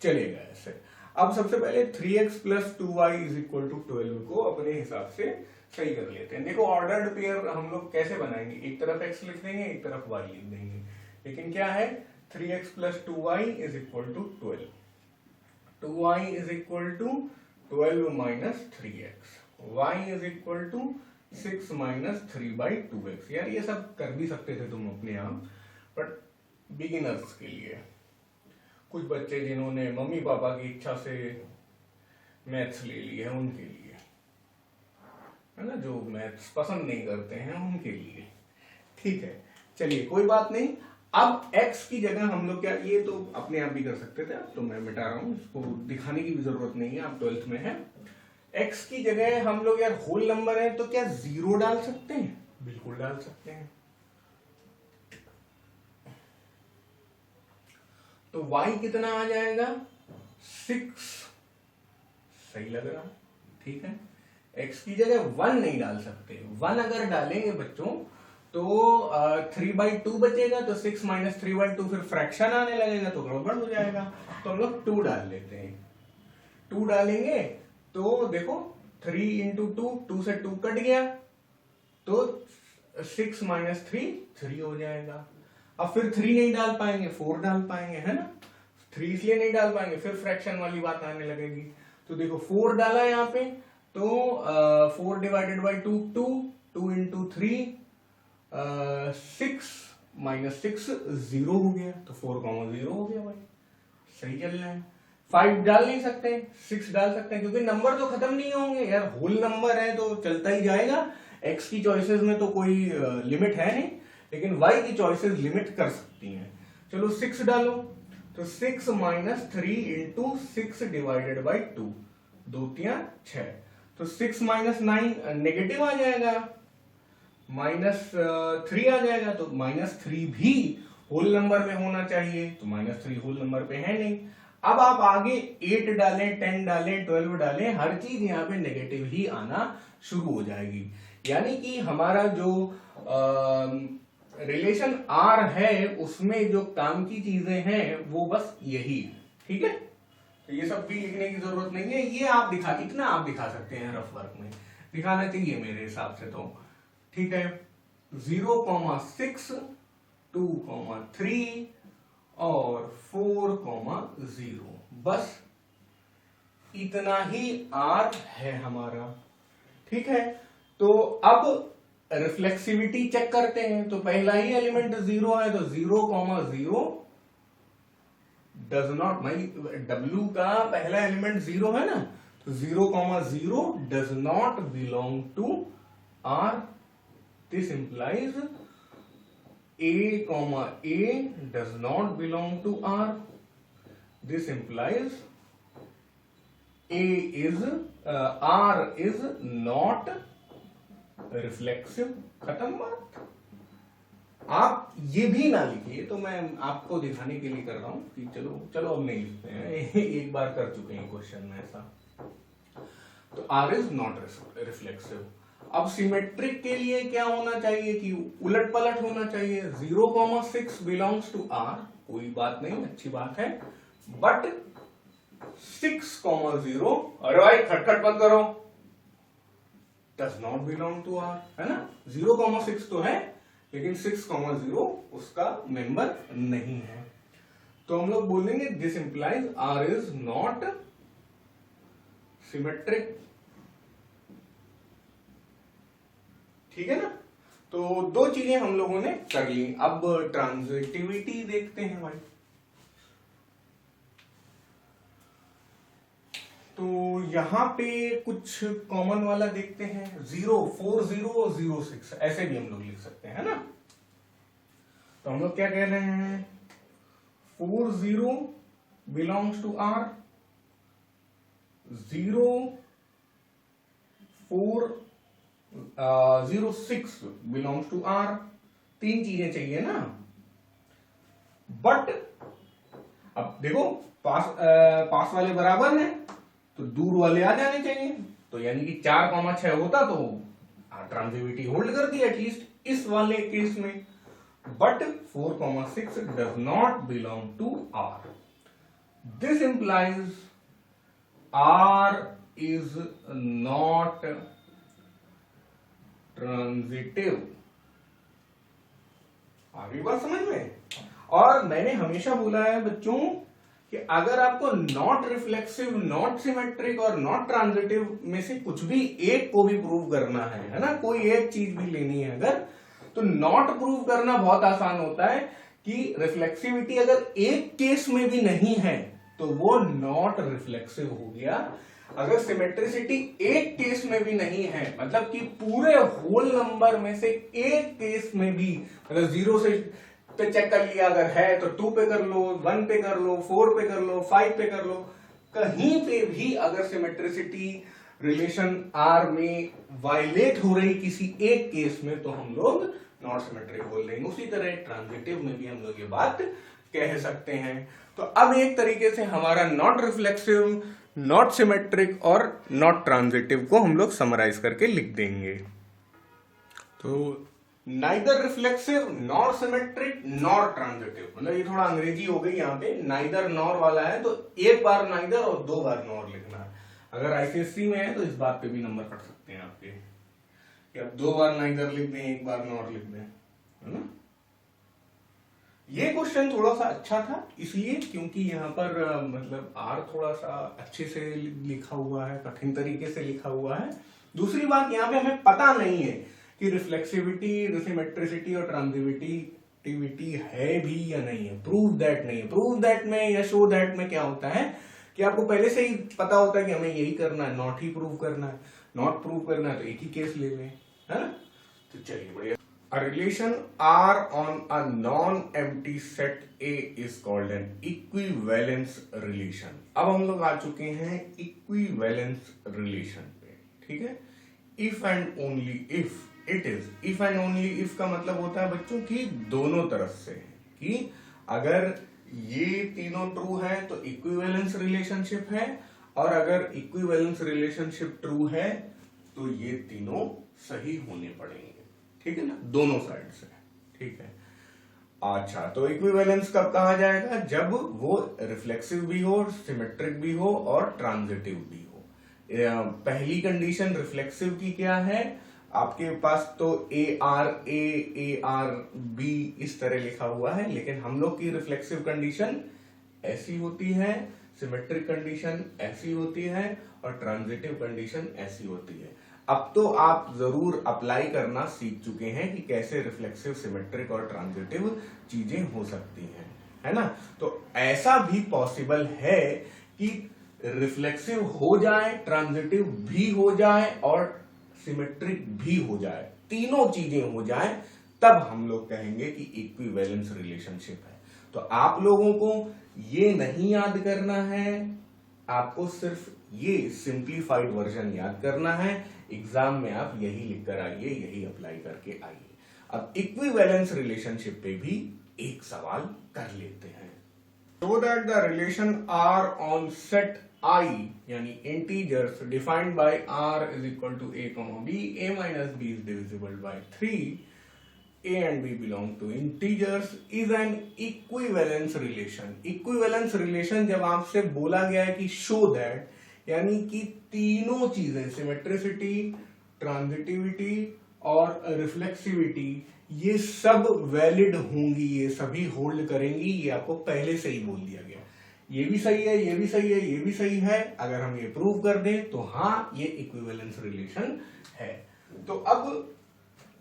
चलेगा ऐसे। अब सबसे पहले 3x plus 2y is equal to 12 को अपने हिसाब से सही कर लेते हैं। देखो ऑर्डर्ड पेयर हम लोग कैसे बनाएंगे, एक तरफ x लिख देंगे एक तरफ y लिख देंगे, लेकिन क्या है 3x plus 2y is equal to 12, 2y is equal to 12 minus 3x, y is equal to 6 minus 3/2x। यार ये सब कर भी सकते थे तुम अपने आप, बट बिगिनर्स के लिए, कुछ बच्चे जिन्होंने मम्मी पापा की इच्छा से मैथ्स ले ली है उनके लिए, है ना, जो मैथ्स पसंद नहीं करते हैं उनके लिए। ठीक है, चलिए कोई बात नहीं। अब x की जगह हम लोग क्या, ये तो अपने आप भी कर सकते थे, तो मैं मिटा रहा हूं, इसको दिखाने की भी जरूरत नहीं है, आप 12th में है। x की जगह हम लोग यार होल नंबर है तो क्या 0 डाल सकते हैं? बिल्कुल डाल सकते हैं। तो y कितना आ जाएगा? 6। सही लग रहा, ठीक है। x की जगह 1 नहीं डाल सकते, 1 अगर डालेंगे बच्चों तो 3/2 बचेगा, तो 6 माइनस 3/2 फिर फ्रैक्शन आने लगेगा तो गड़बड़ हो जाएगा। तो हम लोग 2 डाल लेते हैं। 2 डालेंगे तो देखो 3 इंटू 2 से 2 कट गया, तो 6 माइनस 3 हो जाएगा। अब फिर 3 नहीं डाल पाएंगे, 4 डाल पाएंगे, है ना। 3 इसलिए नहीं डाल पाएंगे, फिर फ्रैक्शन वाली बात आने लगेगी। तो देखो 4 डाला यहाँ पे, तो 4 डिवाइडेड बाई 2 2 इंटू 3 6 माइनस 6 0 हो गया, तो 4,0 हो गया भाई। सही चल रहा है। 5 डाल नहीं सकते, 6 डाल सकते हैं, क्योंकि नंबर तो खत्म नहीं होंगे यार, होल नंबर है तो चलता ही जाएगा। x की चॉइसेस में तो कोई लिमिट है नहीं, लेकिन y की चॉइसेस लिमिट कर सकती हैं। चलो 6 डालो, तो 6 माइनस 3 इंटू 6 डिवाइडेड बाई 2, 2 3 6, तो 6 माइनस 9 नेगेटिव आ जाएगा, माइनस 3 आ जाएगा, तो -3 भी होल नंबर में होना चाहिए, तो -3 होल नंबर पे है नहीं। अब आप आगे 8 डालें, 10 डालें, 12 डालें, हर चीज यहाँ पे नेगेटिव ही आना शुरू हो जाएगी। यानी कि हमारा जो रिलेशन आर है उसमें जो काम की चीजें हैं वो बस यही है, ठीक है। तो ये सब भी लिखने की जरूरत नहीं है, ये आप इतना आप दिखा सकते हैं रफ वर्क में, दिखाना चाहिए मेरे हिसाब से तो, ठीक है। 0,6 2,3 और 4,0, बस इतना ही आर है हमारा, ठीक है। तो अब रिफ्लेक्सिविटी चेक करते हैं। तो पहला ही एलिमेंट 0 है, तो 0,0 डज नॉट, W का पहला एलिमेंट 0 है ना, तो 0,0 does not belong to R। This implies A, does not belong to R. This implies R is not reflexive। खत्म बात। आप ये भी ना लिखिए, तो मैं आपको दिखाने के लिए कर रहा हूं कि चलो अब नहीं लिखते हैं, एक बार कर चुके हैं क्वेश्चन में ऐसा। तो R is not reflexive। अब सिमेट्रिक के लिए क्या होना चाहिए कि उलट पलट होना चाहिए। 0,6 बिलोंग्स टू R, कोई बात नहीं, अच्छी बात है, बट 6,0, अरे भाई खटखट मत करो, does not belong to R, है ना। 0,6 तो है, लेकिन 6,0 उसका मेंबर नहीं है। तो हम लोग बोलेंगे this implies R is not symmetric, ठीक है ना। तो दो चीजें हम लोगों ने कर ली। अब ट्रांजिटिविटी देखते हैं भाई। तो यहां पे कुछ कॉमन वाला देखते हैं, 0, 4, 0 और 0, 6, ऐसे भी हम लोग लिख सकते हैं ना। तो हम लोग क्या कह रहे हैं, 4, 0 belongs to R, 0, 4, 0, 6 belongs to R। तीन चीजें चाहिए ना। बट अब देखो पास वाले बराबर हैं, तो दूर वाले आ जाने चाहिए। तो यानी कि 4,6 होता तो ट्रांजिटिविटी होल्ड कर दी एटलीस्ट इस वाले केस में। But 4,6 does not belong to R। This implies R is not transitive. आगे बात समझ में। और मैंने हमेशा बोला है बच्चों कि अगर आपको नॉट रिफ्लेक्सिव, नॉट सिमेट्रिक और नॉट ट्रांजिटिव में से कुछ भी एक को भी प्रूव करना है ना, कोई एक चीज भी लेनी है अगर, तो नॉट प्रूव करना बहुत आसान होता है कि रिफ्लेक्सिविटी अगर एक केस में भी नहीं है तो वो नॉट रिफ्लेक्सिव हो गया। अगर सिमेट्रिसिटी एक केस में भी नहीं है, मतलब कि पूरे होल नंबर में से एक केस में भी, मतलब 0 से पे चेक कर लिया, अगर है तो 2 पे कर लो, 1 पे कर लो, 4 पे कर लो, 5 पे कर लो। कहीं पे भी अगर सिमेट्रिसिटी रिलेशन आर में वायलेट हो रही किसी एक केस में, तो हम लोग नॉट सिमेट्रिक बोल देंगे। उसी तरह ट्रांजिटिव में भी हम लोग ये बात कह सकते हैं। तो अब एक तरीके से हमारा नॉट रिफ्लेक्सिव, नॉट सिमेट्रिक और नॉट ट्रांजिटिव को हम लोग समराइज करके लिख देंगे। तो neither reflexive, nor symmetric, nor transitive, मतलब ये थोड़ा अंग्रेजी हो गई यहाँ पे, नाइदर नॉर वाला है तो एक बार नाइदर और 2 बार नॉर लिखना है। अगर आईसीएससी में है तो इस बात पे भी नंबर कट सकते हैं आपके, कि आप 2 बार नाइदर लिख दें, 1 बार नॉर लिख दें, है ना। ये क्वेश्चन थोड़ा सा अच्छा था इसलिए क्योंकि यहाँ पर मतलब आर थोड़ा सा अच्छे से लिखा हुआ है, कठिन तरीके से लिखा हुआ है। दूसरी बात, यहाँ पे हमें पता नहीं है कि रिफ्लेक्सिविटी, सिमेट्रिसिटी और ट्रांजिटिविटी है भी या नहीं है। प्रूव दैट नहीं है। प्रूव दैट में या शो दैट में क्या होता है कि आपको पहले से ही पता होता है कि हमें यही करना है, नॉट ही प्रूव करना है। नॉट प्रूव करना है तो एक ही केस ले लें, है ना। तो चलिए बढ़िया। A relation R on a non-empty set A is called an equivalence relation। अब हम लोग आ चुके हैं equivalence relation पे, ठीक है। If and only if it is, if and only if का मतलब होता है बच्चों की दोनों तरफ से, कि अगर ये तीनों ट्रू है तो इक्विवेलेंस रिलेशनशिप है, और अगर इक्विवेलेंस रिलेशनशिप ट्रू है तो ये तीनों सही होने पड़ेंगे, ठीक है ना, दोनों साइड से, ठीक है। अच्छा, तो इक्विवेलेंस कब कहा जाएगा? जब वो रिफ्लेक्सिव भी हो, सिमेट्रिक भी हो और ट्रांजिटिव भी हो। पहली कंडीशन रिफ्लेक्सिव की क्या है? आपके पास तो ए आर बी इस तरह लिखा हुआ है, लेकिन हम लोग की रिफ्लेक्सिव कंडीशन ऐसी होती है, सिमेट्रिक कंडीशन ऐसी होती है और ट्रांजिटिव कंडीशन ऐसी होती है। अब तो आप जरूर अप्लाई करना सीख चुके हैं कि कैसे रिफ्लेक्सिव, सिमेट्रिक और ट्रांजिटिव चीजें हो सकती हैं, है ना। तो ऐसा भी पॉसिबल है कि रिफ्लेक्सिव हो जाए, ट्रांजिटिव भी हो जाए और सिमेट्रिक भी हो जाए, तीनों चीजें हो जाए, तब हम लोग कहेंगे कि इक्विवेलेंस रिलेशनशिप है। तो आप लोगों को ये नहीं याद करना है, आपको सिर्फ ये सिंप्लीफाइड वर्जन याद करना है। एग्जाम में आप यही लिख कर आइए, यही अप्लाई करके आइए। अब इक्विवेलेंस रिलेशनशिप पे भी एक सवाल कर लेते हैं। So that the relation R on set I, यानी integers defined by R is equal to A, B, A minus B is divisible by 3, A and B belong to integers, is an equivalence relation। equivalence relation जब आपसे बोला गया है कि show that, यानी कि तीनों चीजें सिमेट्रिसिटी, ट्रांजिटिविटी और रिफ्लेक्सिविटी, ये सब वैलिड होंगी, ये सभी होल्ड करेंगी, ये आपको पहले से ही बोल दिया गया। ये भी सही है, ये भी सही है, ये भी सही है। अगर हम ये प्रूव कर दें तो हाँ, ये इक्विवेलेंस रिलेशन है। तो अब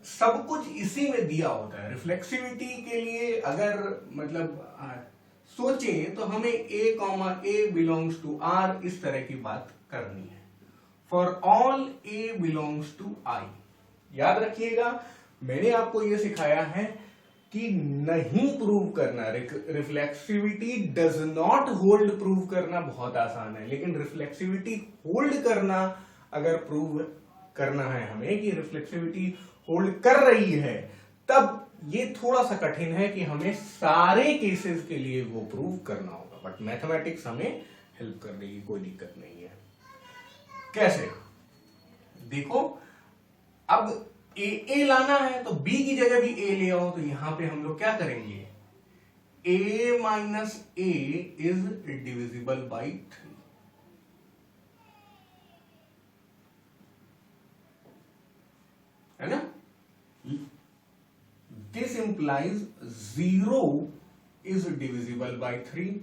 सब कुछ इसी में दिया होता है। रिफ्लेक्सिविटी के लिए अगर मतलब सोचें तो हमें A बिलोंग्स टू R इस तरह की बात करनी है। For all A belongs to I, याद रखिएगा मैंने आपको यह सिखाया है कि नहीं प्रूव करना। Reflexivity does not hold prove करना बहुत आसान है, लेकिन रिफ्लेक्सिविटी होल्ड करना, अगर प्रूव करना है हमें कि रिफ्लेक्सिविटी होल्ड कर रही है, तब ये थोड़ा सा कठिन है कि हमें सारे केसेस के लिए वो प्रूव करना होगा। बट मैथमेटिक्स हमें हेल्प कर देगी, कोई दिक्कत नहीं है। कैसे? देखो, अब ए लाना है तो बी की जगह भी ए ले आओ, तो यहां पे हम लोग क्या करेंगे? A minus A is divisible by 3, है ना। This implies 0 is divisible by 3।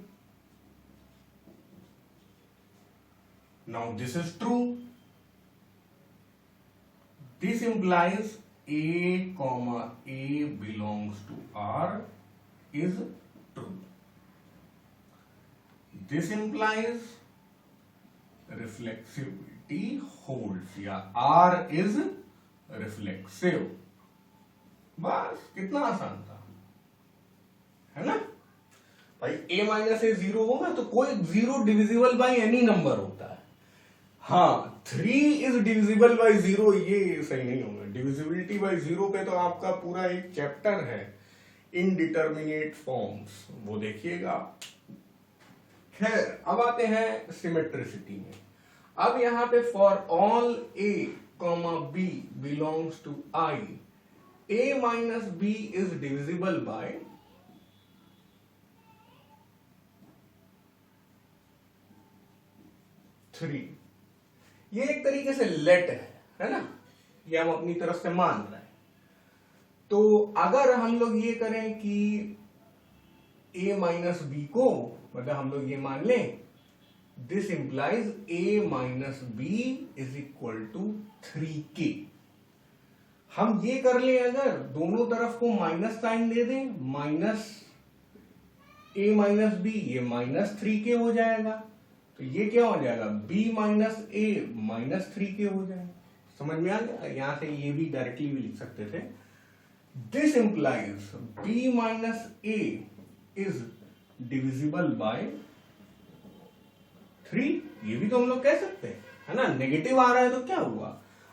Now this is true. This implies A, A belongs to R is true. This implies reflexivity holds, या R is reflexive। बस कितना आसान था। है ना भाई। a माइनस ए 0 होगा तो कोई 0 डिविजिबल बाय एनी नंबर होता है। हाँ 3 इज डिविजिबल बाय 0 ये सही नहीं होगा। डिविजिबिलिटी बाय 0 पे तो आपका पूरा एक चैप्टर है इनडिटर्मिनेट फॉर्म्स, वो देखिएगा। खैर अब आते हैं सिमेट्रिसिटी में। अब यहां पे for all a b belongs to I, a minus b is divisible by three. ये एक तरीके से लेट है ना, ये हम अपनी तरफ से मान रहे हैं। तो अगर हम लोग ये करें कि a माइनस बी को, मतलब हम लोग ये मान लें this implies a minus b is equal to 3k। हम ये कर ले, अगर दोनों तरफ को माइनस साइन दे दें, माइनस a माइनस बी, ये माइनस 3k हो जाएगा। तो ये क्या हो जाएगा, b माइनस ए माइनस 3k हो जाएगा। समझ में आ गया। यहां से ये भी डायरेक्टली भी लिख सकते थे, this implies b minus A is divisible by 3। ये भी तो हम लोग कह सकते हैं, है ना। नेगेटिव आ रहा है तो क्या हुआ,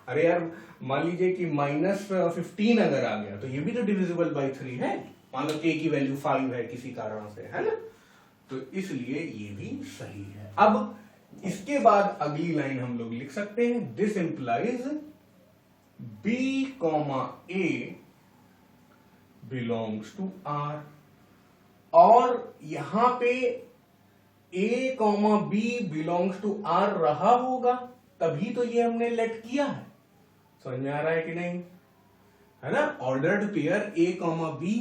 अरे यार मान लीजिए कि -15 अगर आ गया तो ये भी तो डिविजिबल बाय 3 है। मान लो k की वैल्यू 5 है किसी कारण से, है ना, तो इसलिए ये भी सही है। अब इसके बाद अगली लाइन हम लोग लिख सकते हैं, this implies b a belongs to r। और यहां पे a b belongs to r रहा होगा, तभी तो ये हमने लेट किया है। समझ में आ रहा है कि नहीं, है ना। Ordered pair a b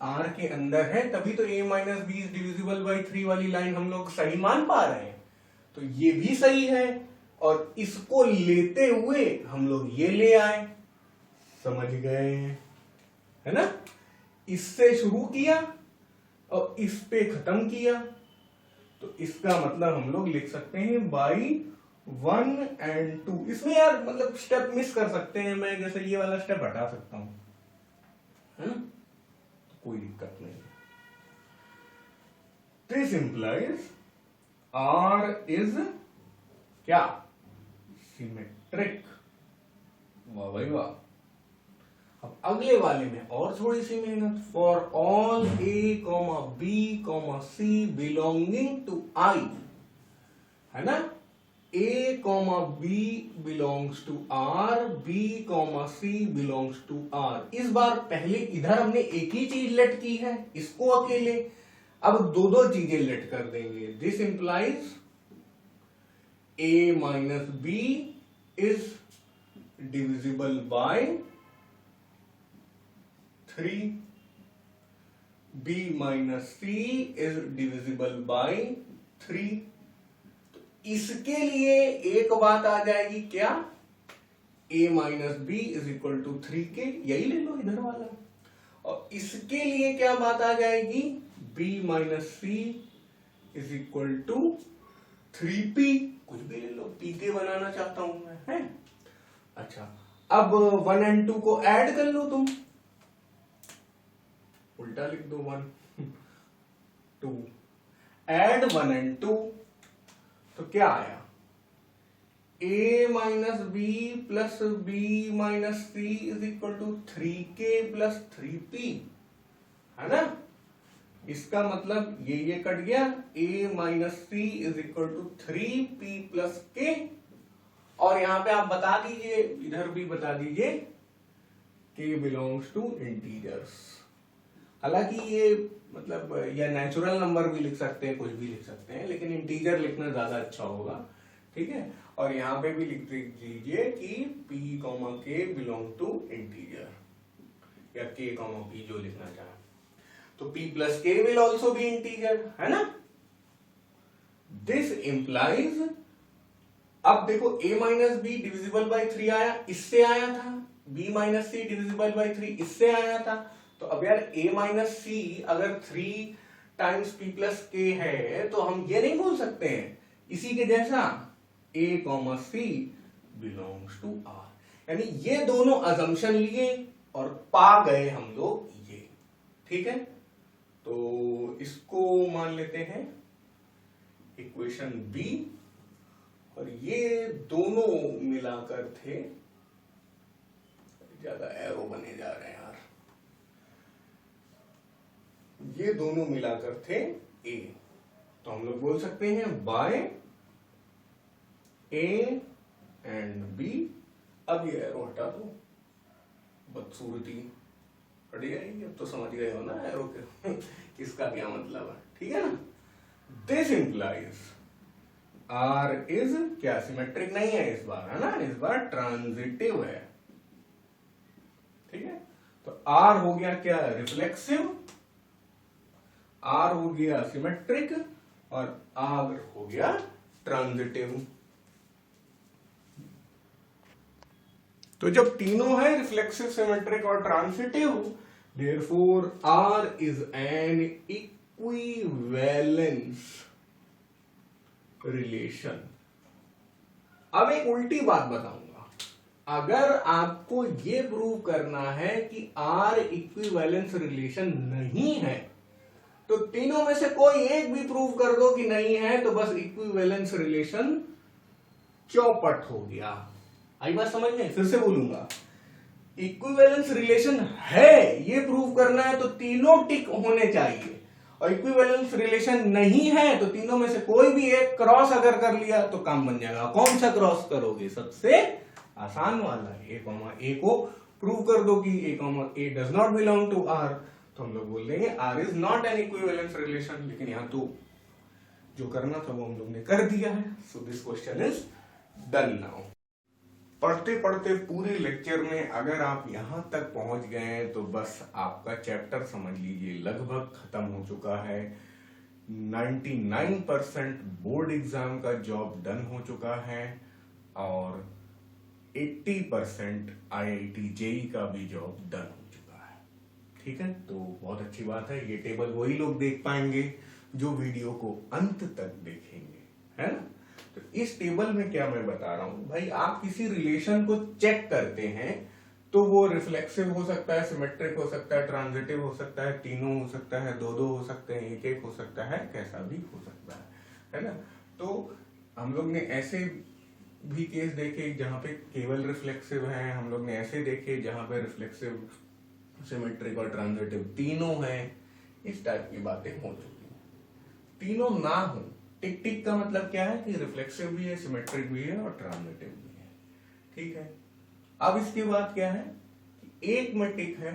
r के अंदर है, तभी तो a minus b is divisible by 3 वाली लाइन हम लोग सही मान पा रहे हैं। तो ये भी सही है, और इसको लेते हुए हम लोग ये ले आए। समझ गए, है ना। इससे शुरू किया और इस पे खत्म किया, तो इसका मतलब हम लोग लिख सकते हैं बाई 1 and 2। इसमें यार मतलब स्टेप मिस कर सकते हैं, मैं जैसे ये वाला स्टेप हटा सकता हूं, है ना, तो कोई दिक्कत नहीं। दिस इंप्लाइज R इज क्या, सिमेट्रिक। वाह भाई वाह। अब अगले वाले में और थोड़ी सी मेहनत, for all a b c belonging to I, है ना, a b belongs to r, b c belongs to r। इस बार पहले इधर हमने एक ही चीज लेट की है, इसको अकेले, अब दो चीजें लेट कर देंगे। This implies a minus b is divisible by 3, b minus c is divisible by 3। तो इसके लिए एक बात आ जाएगी क्या, a minus b is equal to 3k, यही ले लो इधर वाला। और इसके लिए क्या बात आ जाएगी, b minus c is equal to 3p, कुछ भी ले लो, pk बनाना चाहता हूं मैं, है। अच्छा अब 1 and 2 को ऐड कर लो, तुम उल्टा लिख दो, 1 2 ऐड 1 and 2, तो क्या आया, a minus b plus b minus c is equal to 3k plus 3p, है ना। इसका मतलब ये कट गया, a minus c is equal to 3p plus k। और यहां पे आप बता दीजिए, इधर भी बता दीजिए, k बिलोंग्स टू इंटीजर्स। हालांकि ये मतलब या नेचुरल नंबर भी लिख सकते हैं, कुछ भी लिख सकते हैं, लेकिन इंटीजर लिखना ज्यादा अच्छा होगा, ठीक है। और यहां पे भी लिख दीजिए कि p k belong to integer, या k p जो लिखना चाहे, तो p plus k will also be integer, है ना। दिस इंप्लाइज, अब देखो a minus b divisible by 3 आया, इससे आया था, b minus c divisible by 3 इससे आया था। तो अब यार a माइनस सी अगर 3 टाइम्स p प्लस k है, तो हम ये नहीं बोल सकते हैं इसी के जैसा a c belongs to r, यानी ये दोनों अजम्पशन लिए और पा गए हम लोग ये, ठीक है। तो इसको मान लेते हैं इक्वेशन बी, और ये दोनों मिलाकर थे, ज्यादा एरो बने जा रहे हैं यार, ये दोनों मिलाकर थे ए। तो हम लोग बोल सकते हैं बाय ए एंड बी। अब ये एरो हटा दो, बदसूरती हट जाएगी। अब तो समझ गए हो ना एरो के किसका क्या मतलब है, ठीक है ना। दिस इंप्लाइज आर इज क्या सिमेट्रिक नहीं है इस बार, है ना, इस बार ट्रांजिटिव है, ठीक है। तो आर हो गया क्या, रिफ्लेक्सिव, आर हो गया सिमेट्रिक, और आर हो गया ट्रांजिटिव। तो जब तीनों है रिफ्लेक्सिव, सिमेट्रिक और transitive, therefore R is an equivalence relation. अब एक उल्टी बात बताऊंगा, अगर आपको ये प्रूव करना है कि आर इक्विवेलेंस रिलेशन नहीं है, तो तीनों में से कोई एक भी प्रूव कर दो कि नहीं है, तो बस इक्विवेलेंस रिलेशन चौपट हो गया। आई बात समझ में? फिर से बोलूंगा, इक्विवेलेंस रिलेशन है ये प्रूव करना है तो तीनों टिक होने चाहिए, और इक्विवेलेंस रिलेशन नहीं है तो तीनों में से कोई भी एक क्रॉस अगर कर लिया तो काम बन जाएगा। कौन सा क्रॉस करोगे? सबसे आसान वाला, ए कॉमा ए को प्रूव कर दो कि A comma A does not belong to R, तो हम लोग बोल देंगे R is not an equivalence relation. लेकिन यहां तो जो करना था वो हम लोग ने कर दिया है, so this question is done now. पढ़ते पढ़ते पूरे लेक्चर में अगर आप यहां तक पहुंच गए हैं तो बस आपका चैप्टर समझ लीजिए लगभग खत्म हो चुका है। 99% बोर्ड एग्जाम का जॉब डन हो चुका है, और 80% IIT जेई का भी जॉब डन हो चुका है, ठीक है। तो बहुत अच्छी बात है, ये टेबल वही लोग देख पाएंगे जो वीडियो को अंत तक देखेंगे, है ना। तो इस टेबल में क्या मैं बता रहा हूं भाई, आप किसी रिलेशन को चेक करते हैं तो वो रिफ्लेक्सिव हो सकता है, सिमेट्रिक हो सकता है, ट्रांजिटिव हो सकता है, तीनों हो सकता है, दो दो हो सकते हैं, एक एक हो सकता है, कैसा भी हो सकता है ना। तो हम लोग ने ऐसे भी केस देखे जहां पे केवल रिफ्लेक्सिव है, हम लोग ने ऐसे देखे जहां पे रिफ्लेक्सिव, सिमेट्रिक और ट्रांजिटिव तीनों है। इस टाइप की बातें हो चुकी हैं। तीनों ना हो, टिक टिक का मतलब क्या है कि रिफ्लेक्सिव भी है, सिमेट्रिक भी है और ट्रांजिटिव भी है, ठीक है। अब इसके बाद क्या है कि एक में टिक है,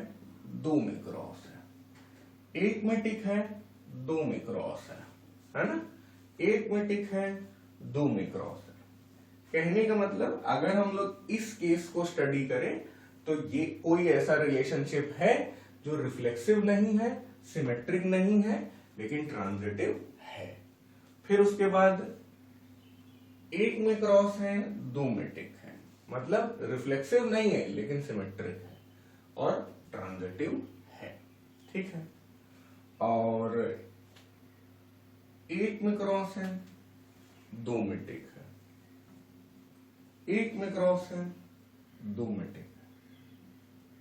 दो में क्रॉस है, एक में टिक है, दो में क्रॉस है ना, एक में टिक है, दो में क्रॉस है। कहने का मतलब अगर हम लोग इस केस को स्टडी करें तो ये कोई ऐसा रिलेशनशिप है जो रिफ्लेक्सिव नहीं है, सिमेट्रिक नहीं है, लेकिन ट्रांजिटिव है। फिर उसके बाद एक में क्रॉस है, दो में टिक है, मतलब रिफ्लेक्सिव नहीं है लेकिन सिमेट्रिक है और ट्रांजिटिव है, ठीक है। और एक में क्रॉस है, दो में टिक है, एक में क्रॉस है, दो में टिक है।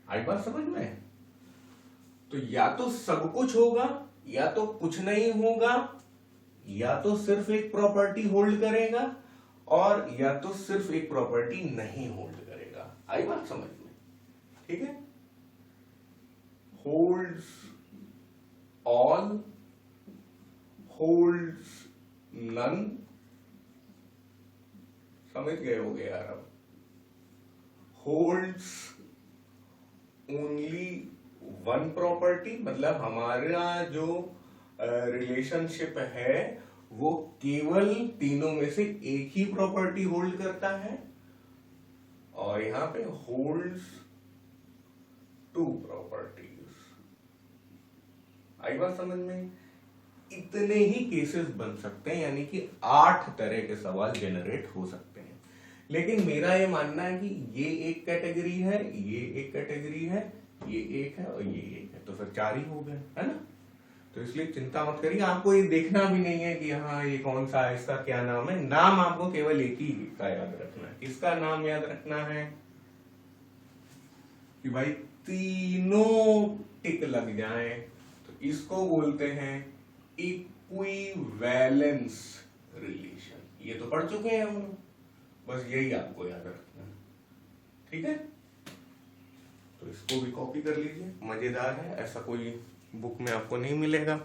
आई बात समझ में? तो या तो सब कुछ होगा, या तो कुछ नहीं होगा, या तो सिर्फ एक प्रॉपर्टी होल्ड करेगा, और या तो सिर्फ एक प्रॉपर्टी नहीं होल्ड करेगा। आई बात समझ में? ठीक है। होल्ड्स ऑल, होल्ड्स नन, समझ गए होगे यार। अब होल्ड्स ओनली वन प्रॉपर्टी, मतलब हमारा जो रिलेशनशिप है वो केवल तीनों में से एक ही प्रॉपर्टी होल्ड करता है, और यहां पे होल्ड्स टू प्रॉपर्टीज। आई बात समझ में? इतने ही केसेस बन सकते हैं, यानी कि 8 तरह के सवाल जनरेट हो सकते हैं। लेकिन मेरा ये मानना है कि ये एक कैटेगरी है, ये एक कैटेगरी है, ये एक है और ये एक है, तो फिर 4 ही हो गए, है ना। तो इसलिए चिंता मत करिए, आपको ये देखना भी नहीं है कि हाँ ये कौन सा है, इसका क्या नाम है। नाम आपको केवल एक ही का याद रखना है। किसका नाम याद रखना है? कि भाई तीनों टिक लग जाएं, तो इसको बोलते हैं इक्विवेलेंस रिलेशन। ये तो पढ़ चुके हैं हम लोग, बस यही आपको याद रखना है, ठीक है। तो इसको भी कॉपी कर लीजिए, मजेदार है, ऐसा कोई बुक में आपको नहीं मिलेगा।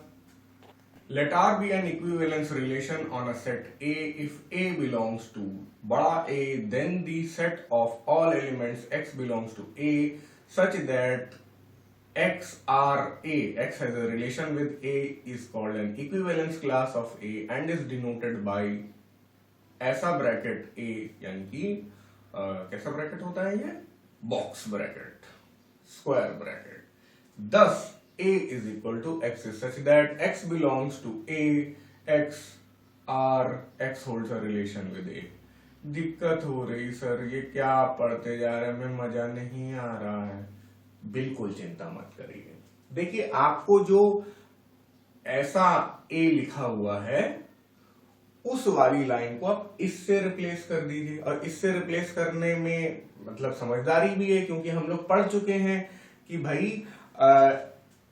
Let R be an equivalence relation on a set A if A belongs to बड़ा A, then the set of all elements X belongs to A such that X R A, X has a relation with A, is called an equivalence class of A and is denoted by ऐसा ब्रैकेट A, यानी कि कैसा ब्रैकेट होता है ये, box bracket, square bracket. thus A is equal to X is such that X belongs to A, X R, X holds a relation with A। दिक्कत हो रही सर, ये क्या पढ़ते जा रहे हैं, हमें मजा नहीं आ रहा है। बिल्कुल चिंता मत करिए। देखिए, आपको जो ऐसा A लिखा हुआ है उस वाली लाइन को आप इससे रिप्लेस कर दीजिए, और इससे रिप्लेस करने में मतलब समझदारी भी है, क्योंकि हम लोग पढ़ चुके हैं कि भाई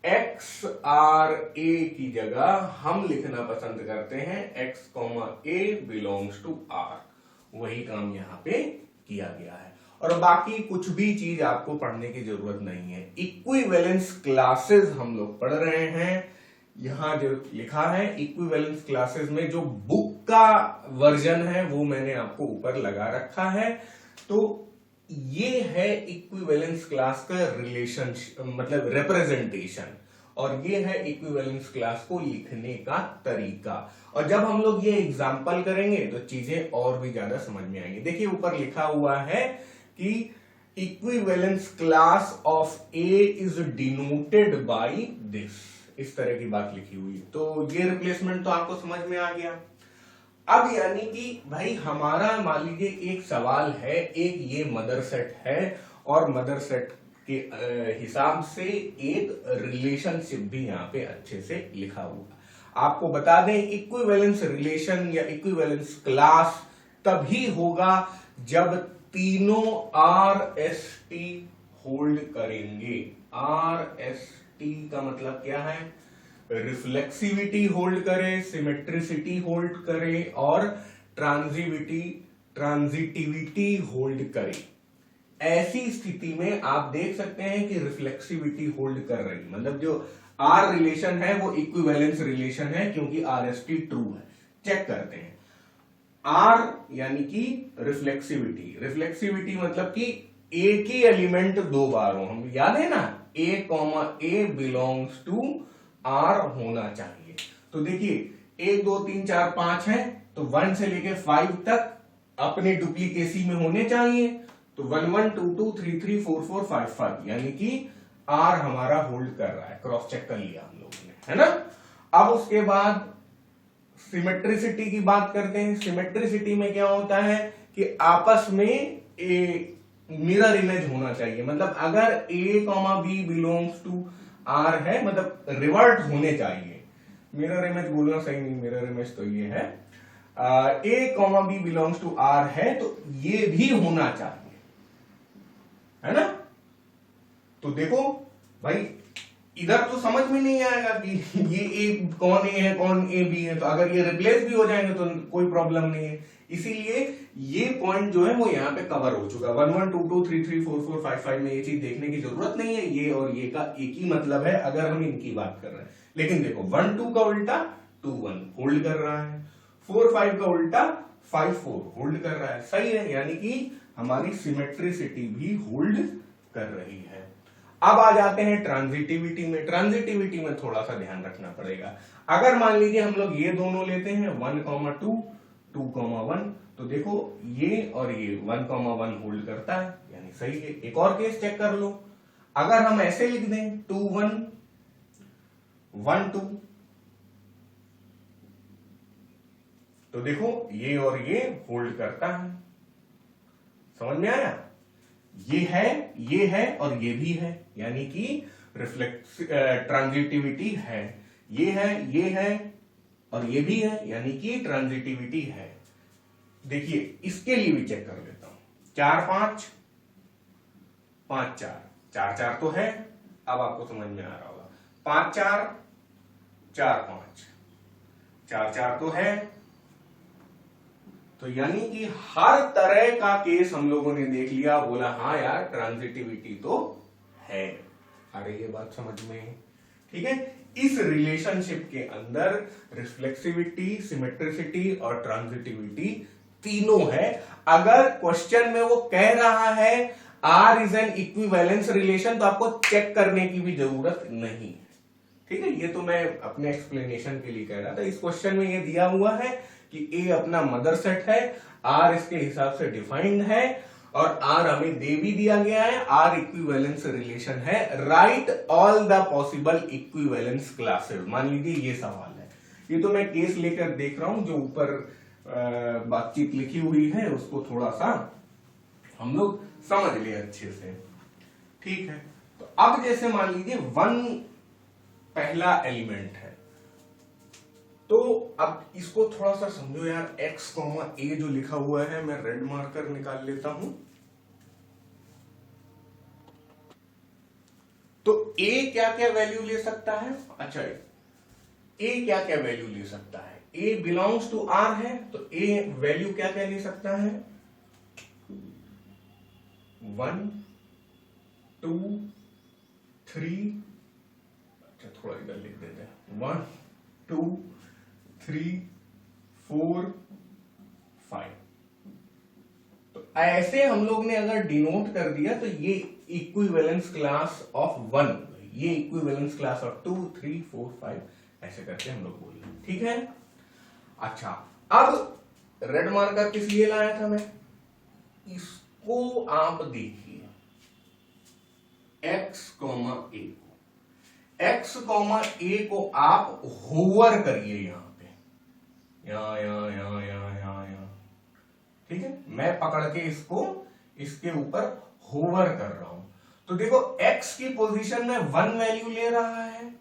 एक्स आर ए की जगह हम लिखना पसंद करते हैं X comma A belongs to R. वही काम यहाँ पे किया गया है, और बाकी कुछ भी चीज आपको पढ़ने की जरूरत नहीं है। इक्विवेलेंस क्लासेस हम लोग पढ़ रहे हैं, यहां जो लिखा है इक्विवेलेंस क्लासेस में जो बुक का वर्जन है वो मैंने आपको ऊपर लगा रखा है। तो ये है इक्विवेलेंस क्लास का रिलेशन, मतलब रिप्रेजेंटेशन, और ये है इक्विवेलेंस क्लास को लिखने का तरीका। और जब हम लोग ये एग्जाम्पल करेंगे तो चीजें और भी ज्यादा समझ में आएंगी। देखिए, ऊपर लिखा हुआ है कि equivalence class of A is denoted by this, इस तरह की बात लिखी हुई है। तो ये रिप्लेसमेंट तो आपको समझ में आ गया। अब यानी कि भाई हमारा मान लीजिए एक सवाल है, एक ये मदर सेट है और मदर सेट के हिसाब से एक रिलेशनशिप भी यहाँ पे अच्छे से लिखा हुआ। आपको बता दें, इक्विवेलेंस रिलेशन या इक्विवेलेंस क्लास तभी होगा जब तीनों आर एस टी होल्ड करेंगे। आर एस टी का मतलब क्या है, रिफ्लेक्सिविटी होल्ड करे, सिमेट्रिसिटी होल्ड करे और ट्रांजिटिविटी होल्ड करे। ऐसी स्थिति में आप देख सकते हैं कि रिफ्लेक्सिविटी होल्ड कर रही, मतलब जो आर रिलेशन है वो इक्विवेलेंस रिलेशन है, क्योंकि आरएसटी ट्रू है। चेक करते हैं, आर यानी कि रिफ्लेक्सिविटी मतलब कि एक ही एलिमेंट दो बार हो, हम याद है ना, A comma A belongs to R होना चाहिए। तो देखिए 1 2 3 4 5 है, तो 1 से लेके 5 तक अपने डुप्लीकेसी में होने चाहिए। तो 1 1 2 2 3 3 4 4 5 5, यानी कि आर हमारा होल्ड कर रहा है। क्रॉस चेक कर लिया हम लोगों ने, है ना। अब उसके बाद सिमेट्रिसिटी की बात करते हैं। सिमेट्रिसिटी में क्या होता है कि आपस में मिरर इमेज होना चाहिए, मतलब अगर A comma B belongs to R है, मतलब रिवर्ट होने चाहिए। मिरर इमेज बोलना सही नहीं, मिरर इमेज तो ये है, A comma B belongs to R है, तो ये भी होना चाहिए, है ना। तो देखो भाई, इधर तो समझ में नहीं आएगा कि ये ए कौन ए है कौन ए बी है, तो अगर ये रिप्लेस भी हो जाएंगे तो कोई प्रॉब्लम नहीं है। इसीलिए ये पॉइंट जो है वो यहाँ पे कवर हो चुका है। 1 1 2 2 3 3 4 4 5 5 में ये चीज देखने की जरूरत नहीं है। ये और ये का एक ही मतलब है अगर हम इनकी बात कर रहे हैं। लेकिन देखो 1 2 का उल्टा 2 1 होल्ड कर रहा है, 4 5 का उल्टा 5 4 होल्ड कर रहा है। सही है, यानी कि हमारी सिमेट्रिसिटी भी होल्ड कर रही है। अब आ जाते हैं ट्रांजिटिविटी में। ट्रांजिटिविटी में थोड़ा सा ध्यान रखना पड़ेगा। अगर मान लीजिए हम लोग ये दोनों लेते हैं 1 2 2 1, तो देखो ये और ये 1 1 होल्ड करता है, यानी सही है। एक और केस चेक कर लो, अगर हम ऐसे लिख दें 2 1 1 2, तो देखो ये और ये होल्ड करता है। समझ में आया, ये है और ये भी है, यानी कि रिफ्लेक्स ट्रांजिटिविटी है। ये है और ये भी है, यानी कि ट्रांजिटिविटी है। देखिए इसके लिए भी चेक कर लेता हूं। 4 5 5 4 4 4 तो है, अब आपको समझ में आ रहा होगा। 5 4 4 5 4 4 तो है। तो यानी कि हर तरह का केस हम लोगों ने देख लिया, बोला हाँ यार ट्रांजिटिविटी तो है। अरे ये बात समझ में, ठीक है। इस रिलेशनशिप के अंदर रिफ्लेक्सिविटी, सिमेट्रिसिटी और ट्रांजिटिविटी तीनों है। अगर क्वेश्चन में वो कह रहा है R is an equivalence relation, तो आपको चेक करने की भी जरूरत नहीं है, ठीक है। ये तो मैं अपने एक्सप्लेनेशन के लिए कह रहा था। इस क्वेश्चन में ये दिया हुआ है कि ए अपना मदर सेट है, आर इसके हिसाब से डिफाइंड है और आर हमें दे भी दिया गया है, आर इक्विवेलेंस रिलेशन है। Right all the possible equivalence classes. मान लीजिए ये सवाल है, ये तो मैं केस लेकर देख रहा हूं, जो ऊपर बातचीत लिखी हुई है उसको थोड़ा सा हम लोग समझ ले अच्छे से, ठीक है। तो अब जैसे मान लीजिए 1 पहला एलिमेंट है, तो अब इसको थोड़ा सा समझो यार। x, a जो लिखा हुआ है, मैं रेड मार्कर निकाल लेता हूं। तो a क्या क्या वैल्यू ले सकता है? अच्छा, a क्या क्या वैल्यू ले सकता है? a बिलोंग्स टू r है, तो a वैल्यू क्या क्या ले सकता है? 1 2 3, अच्छा थोड़ा इधर लिख देते हैं, 1 2 3 4 5। तो ऐसे हम लोग ने अगर डिनोट कर दिया तो ये इक्विवेलेंस क्लास ऑफ 1, ये इक्विवेलेंस क्लास ऑफ 2 3 4 5, ऐसे करके हम लोग बोले, ठीक है। अच्छा, अब रेड मार्कर किस लिए लाया था मैं? इसको आप देखिए x, a को, x, a को आप होवर करिए यहां पे, यहां, ठीक है। मैं पकड़ के इसको इसके ऊपर होवर कर रहा हूं, तो देखो x की पोजीशन में 1 वैल्यू ले रहा है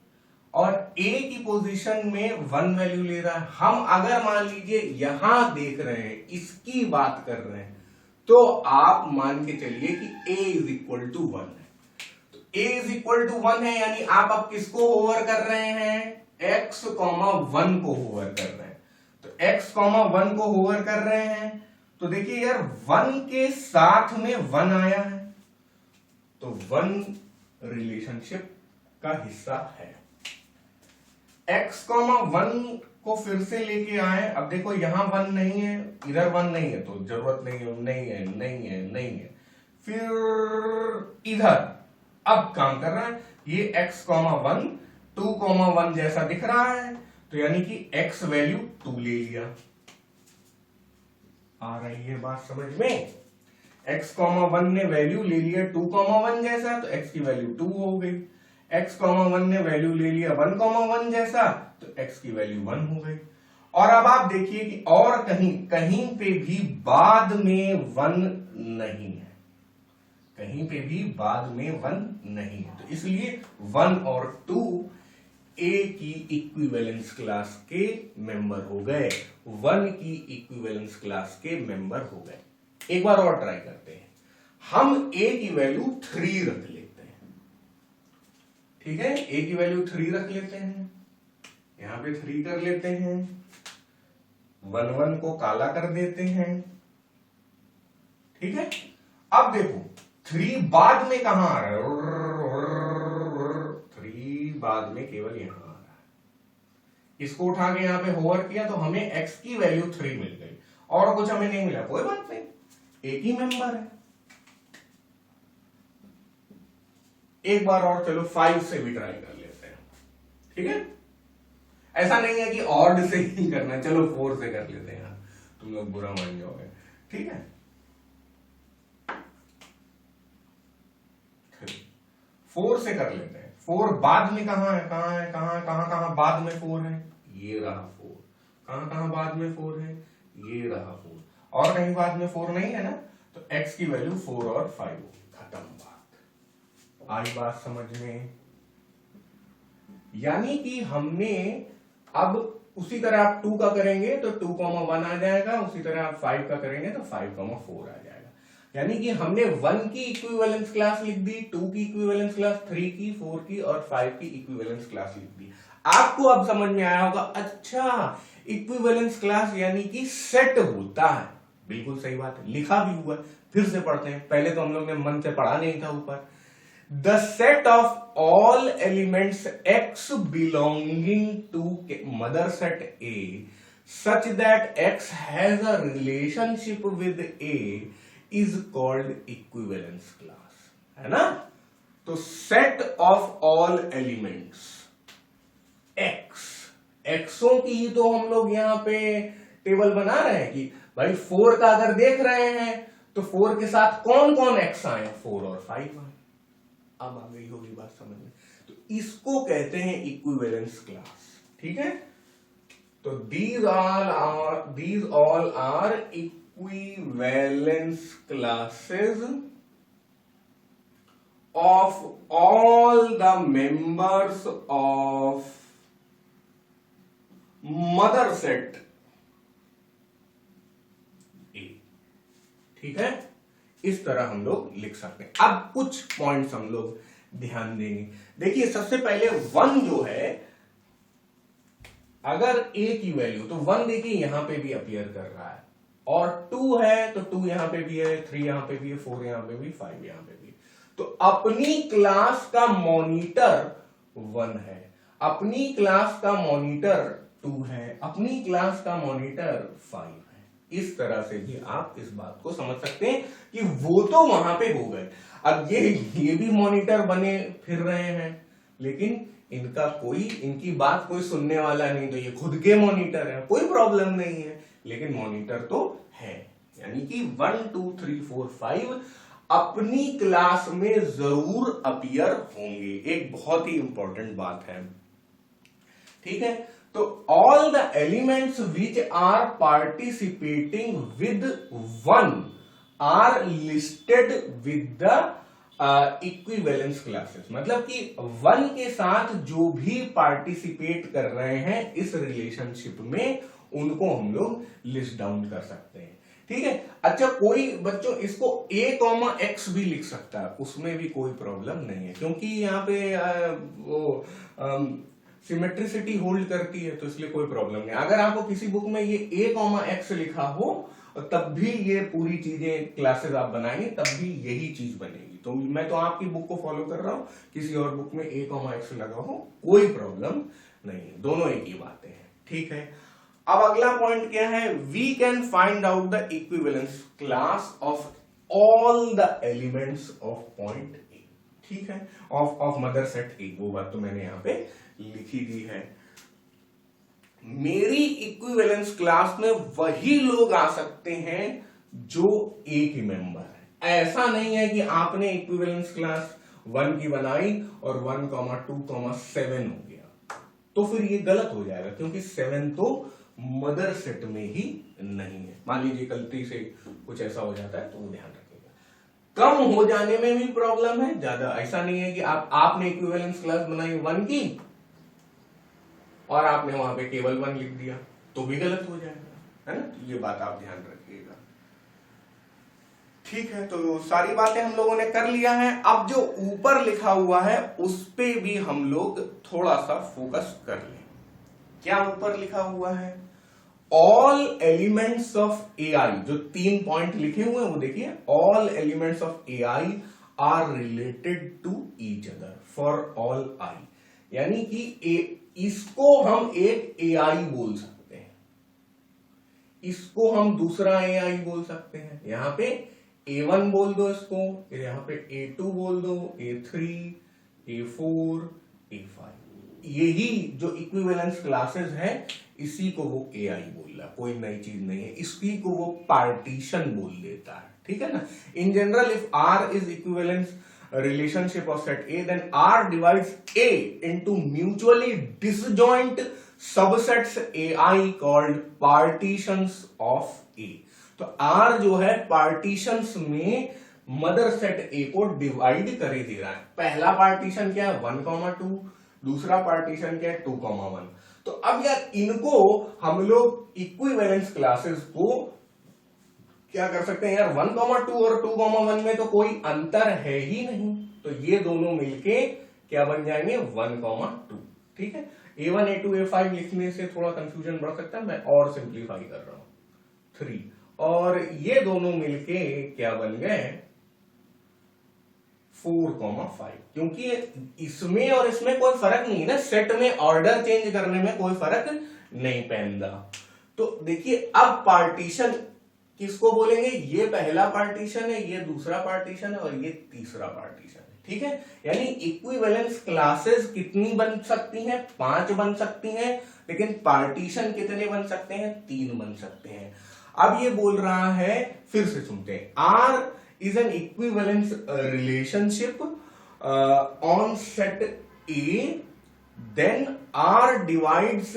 और a की पोजीशन में 1 वैल्यू ले रहा है। हम अगर मान लीजिए यहां देख रहे हैं, इसकी बात कर रहे हैं, तो आप मान के चलिए कि a इज इक्वल टू 1 है। तो a इज इक्वल टू 1 है, यानी आप अब किसको होवर कर रहे हैं? x, 1 को होवर कर रहे हैं। तो x, 1 को होवर कर रहे हैं, तो देखिए यार 1 के साथ में 1 आया है, तो 1 रिलेशनशिप का हिस्सा है। x, 1 को फिर से लेके आए, अब देखो यहां 1 नहीं है, इधर 1 नहीं है, तो जरूरत नहीं है, नहीं है। फिर इधर अब काम कर रहा है, ये x, 1 2, 1 जैसा दिख रहा है, तो यानी कि x वैल्यू 2 ले लिया। आ रही है बात समझ में? x, 1 ने वैल्यू ले लिया 2, 1 जैसा, तो x की वैल्यू 2 हो गई। x, 1 ने वैल्यू ले लिया 1, 1 जैसा, तो x की वैल्यू 1 हो गई। और अब आप देखिए कि और कहीं पे भी बाद में 1 नहीं है, कहीं पे भी बाद में 1 नहीं है, तो इसलिए 1 और 2 a की इक्विवेलेंस क्लास के मेंबर हो गए, 1 की इक्विवेलेंस क्लास के मेंबर हो गए। एक बार और ट्राई करते हैं। हम a की वैल्यू 3 रख लेते हैं, ठीक है। a की वैल्यू 3 रख लेते हैं, यहां पे 3 कर लेते हैं, 1 1 को काला कर देते हैं, ठीक है। अब देखो 3 बाद में कहां आ रहा है? 3 बाद में केवल यहां आ रहा है। इसको उठा के यहां पे होवर किया तो हमें x की वैल्यू 3 मिल गई, और कुछ हमें नहीं मिला, कोई बात नहीं, एक ही मेंबर है। एक बार और चलो 5 से भी ट्राई कर लेते हैं, ठीक है। ऐसा नहीं है कि ऑड से ही करना है, चलो 4 से कर लेते हैं, तुम लोग बुरा मान जाओगे, ठीक है। 4 से कर लेते हैं। 4 बाद में कहां है? कहां बाद में 4 है? ये रहा 4। कहां बाद में 4 है? ये रहा 4। और कहीं बाद में 4 नहीं है ना, तो x की वैल्यू 4 और 5 होगी, खत्म बात। आई बात समझ में? यानी कि हमने अब उसी तरह आप 2 का करेंगे तो 2, 1 आ जाएगा, उसी तरह आप 5 का करेंगे तो 5, 4 आ जाएगा। यानी कि हमने 1 की इक्विवेलेंस क्लास लिख दी, 2 की इक्विवेलेंस क्लास, 3 की, 4 की और 5 की इक्विवेलेंस क्लास लिख दी। आपको अब समझ में आया होगा, अच्छा इक्विवेलेंस क्लास यानी कि सेट होता है। बिल्कुल सही बात है, लिखा भी हुआ है। फिर से पढ़ते हैं, पहले तो हम लोग ने मन से पढ़ा नहीं था ऊपर। The set of all elements X belonging to mother set A such that X has a relationship with A is called equivalence class, है ना। तो set of all elements X, एक्सों की ही तो हम लोग यहां पे टेबल बना रहे हैं कि भाई 4 का अगर देख रहे हैं तो 4 के साथ कौन कौन एक्स आए, 4 और 5 आए। अब आ गई होगी बात समझ में। तो इसको कहते हैं इक्विवेलेंस क्लास, ठीक है। तो these all are equivalence classes of all the members of mother set A, ठीक है। इस तरह हम लोग लिख सकते हैं। अब कुछ पॉइंट्स हम लोग ध्यान देंगे। देखिए सबसे पहले 1 जो है, अगर a की वैल्यू, तो 1 देखिए यहां पे भी अपीयर कर रहा है, और 2 है तो 2 यहां पे भी है, 3 यहां पे भी है, 4 यहां पे भी, 5 यहां पे भी। तो अपनी क्लास का मॉनिटर 1 है, अपनी क्लास का मॉनिटर 2 है, अपनी क्लास का मॉनिटर 5 है। इस तरह से भी आप इस बात को समझ सकते हैं कि वो तो वहां पे हो गए। अब ये भी मॉनिटर बने फिर रहे हैं, लेकिन इनकी बात कोई सुनने वाला नहीं, तो ये खुद के मॉनिटर है, कोई प्रॉब्लम नहीं है, लेकिन मॉनिटर तो है। यानी कि 1 2 3 4 5 अपनी क्लास में जरूर अपीयर होंगे, एक बहुत ही इंपॉर्टेंट बात है, ठीक है। तो all the elements which are participating with 1 are listed with the equivalence classes, मतलब कि 1 के साथ जो भी पार्टिसिपेट कर रहे हैं इस रिलेशनशिप में, उनको हम लोग लिस्ट डाउन कर सकते हैं, ठीक है। अच्छा, कोई बच्चों इसको a, x भी लिख सकता है, उसमें भी कोई प्रॉब्लम नहीं है, क्योंकि यहाँ पे सिमेट्रिसिटी होल्ड करती है, तो इसलिए कोई प्रॉब्लम नहीं। अगर आपको किसी बुक में ये a, x लिखा हो, तब भी ये पूरी चीजें क्लासेस आप बनाएंगे, तब भी यही चीज बनेगी। तो मैं तो आपकी बुक को फॉलो कर रहा हूं, किसी और बुक में a, x लगा हो, कोई प्रॉब्लम नहीं है, दोनों एक ही बातें हैं, ठीक है। अब अगला पॉइंट क्या है, we can find out the equivalence class of all the elements of point A, ठीक है, ऑफ मदर सेट ए। वो बात तो मैंने यहां पे लिखी दी है। मेरी इक्विवेलेंस क्लास में वही लोग आ सकते हैं जो ए के मेंबर है। ऐसा नहीं है कि आपने इक्विवेलेंस क्लास 1 की बनाई और 1, 2, 7 हो गया, तो फिर ये गलत हो जाएगा, क्योंकि 7 तो मदर सेट में ही नहीं है। मान लीजिए गलती से कुछ ऐसा हो जाता है तो वो ध्यान रखिएगा। कम हो जाने में भी प्रॉब्लम है, ज्यादा ऐसा नहीं है कि आपने इक्विवेलेंस क्लास बनाई 1 की और आपने वहां पे केवल 1 लिख दिया, तो भी गलत हो जाएगा, है ना। तो ये बात आप ध्यान रखिएगा, ठीक है। तो सारी बातें हम लोगों ने कर लिया है। अब जो ऊपर लिखा हुआ है उस पे भी हम लोग थोड़ा सा फोकस कर लें। क्या ऊपर लिखा हुआ है, all elements of A I, जो 3 पॉइंट लिखे हुए हैं वो देखिए, all elements of A I are related to each other for all I, यानी कि इसको हम एक ए आई बोल सकते हैं, इसको हम दूसरा ए आई बोल सकते हैं। यहां पे A1 बोल दो इसको, फिर यहां पे A2 बोल दो, A3, A4, A5। यही जो इक्विवेलेंस क्लासेस है, इसी को वो ए आई बोल रहा, कोई नई चीज नहीं है। इसी को वो पार्टीशन बोल देता है, ठीक है ना। In general, if R is equivalence relationship of set A, then R divides A into mutually disjoint subsets AI called partitions of A. तो R जो है पार्टीशंस में मदर सेट A को डिवाइड करे दे रहा है। पहला पार्टीशन क्या है, 1, 2, दूसरा पार्टीशन क्या है, 2, 1। तो अब यार इनको हम लोग इक्विवेलेंस क्लासेस को क्या कर सकते हैं यार, 1, 2 और 2, 1 में तो कोई अंतर है ही नहीं, तो ये दोनों मिलके क्या बन जाएंगे, 1, 2, ठीक है। A1 A2 A5 लिखने से थोड़ा कंफ्यूजन बढ़ सकता है, मैं और सिंप्लीफाई कर रहा हूं 3, और ये दोनों मिलके क्या बन गए 4,5, क्योंकि इसमें और इसमें कोई फर्क नहीं है ना, सेट में ऑर्डर चेंज करने में कोई फर्क नहीं पहनता। तो देखिए अब पार्टीशन किसको बोलेंगे, ये पहला पार्टीशन है, ये दूसरा पार्टीशन है और ये तीसरा पार्टीशन है, ठीक है। यानी इक्विवेलेंस क्लासेस कितनी बन सकती हैं, 5 बन सकती हैं, लेकिन पार्टीशन कितने बन सकते हैं, 3 बन सकते हैं। अब ये बोल रहा है, फिर से सुनते हैं, are is an equivalence relationship on set A, then R divides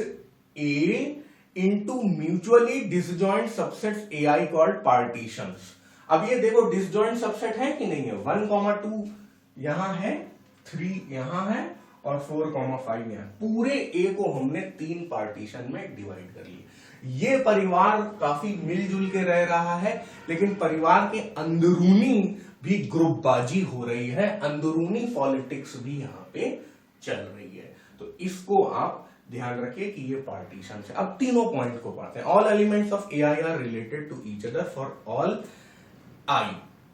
A into mutually disjoint subsets AI called partitions। अब ये देखो disjoint subset है कि नहीं है, 1,2 यहां है, 3 यहां है और 4,5 यहां, पूरे A को हमने 3 पार्टीशन में डिवाइड कर लिया। ये परिवार काफी मिलजुल के रह रहा है, लेकिन परिवार के अंदरूनी भी ग्रुपबाजी हो रही है, अंदरूनी पॉलिटिक्स भी यहां पे चल रही है। तो इसको आप ध्यान रखिए कि ये पार्टीशन है। अब तीनों पॉइंट को पढ़ते हैं। All elements of AI are related to each other for all I.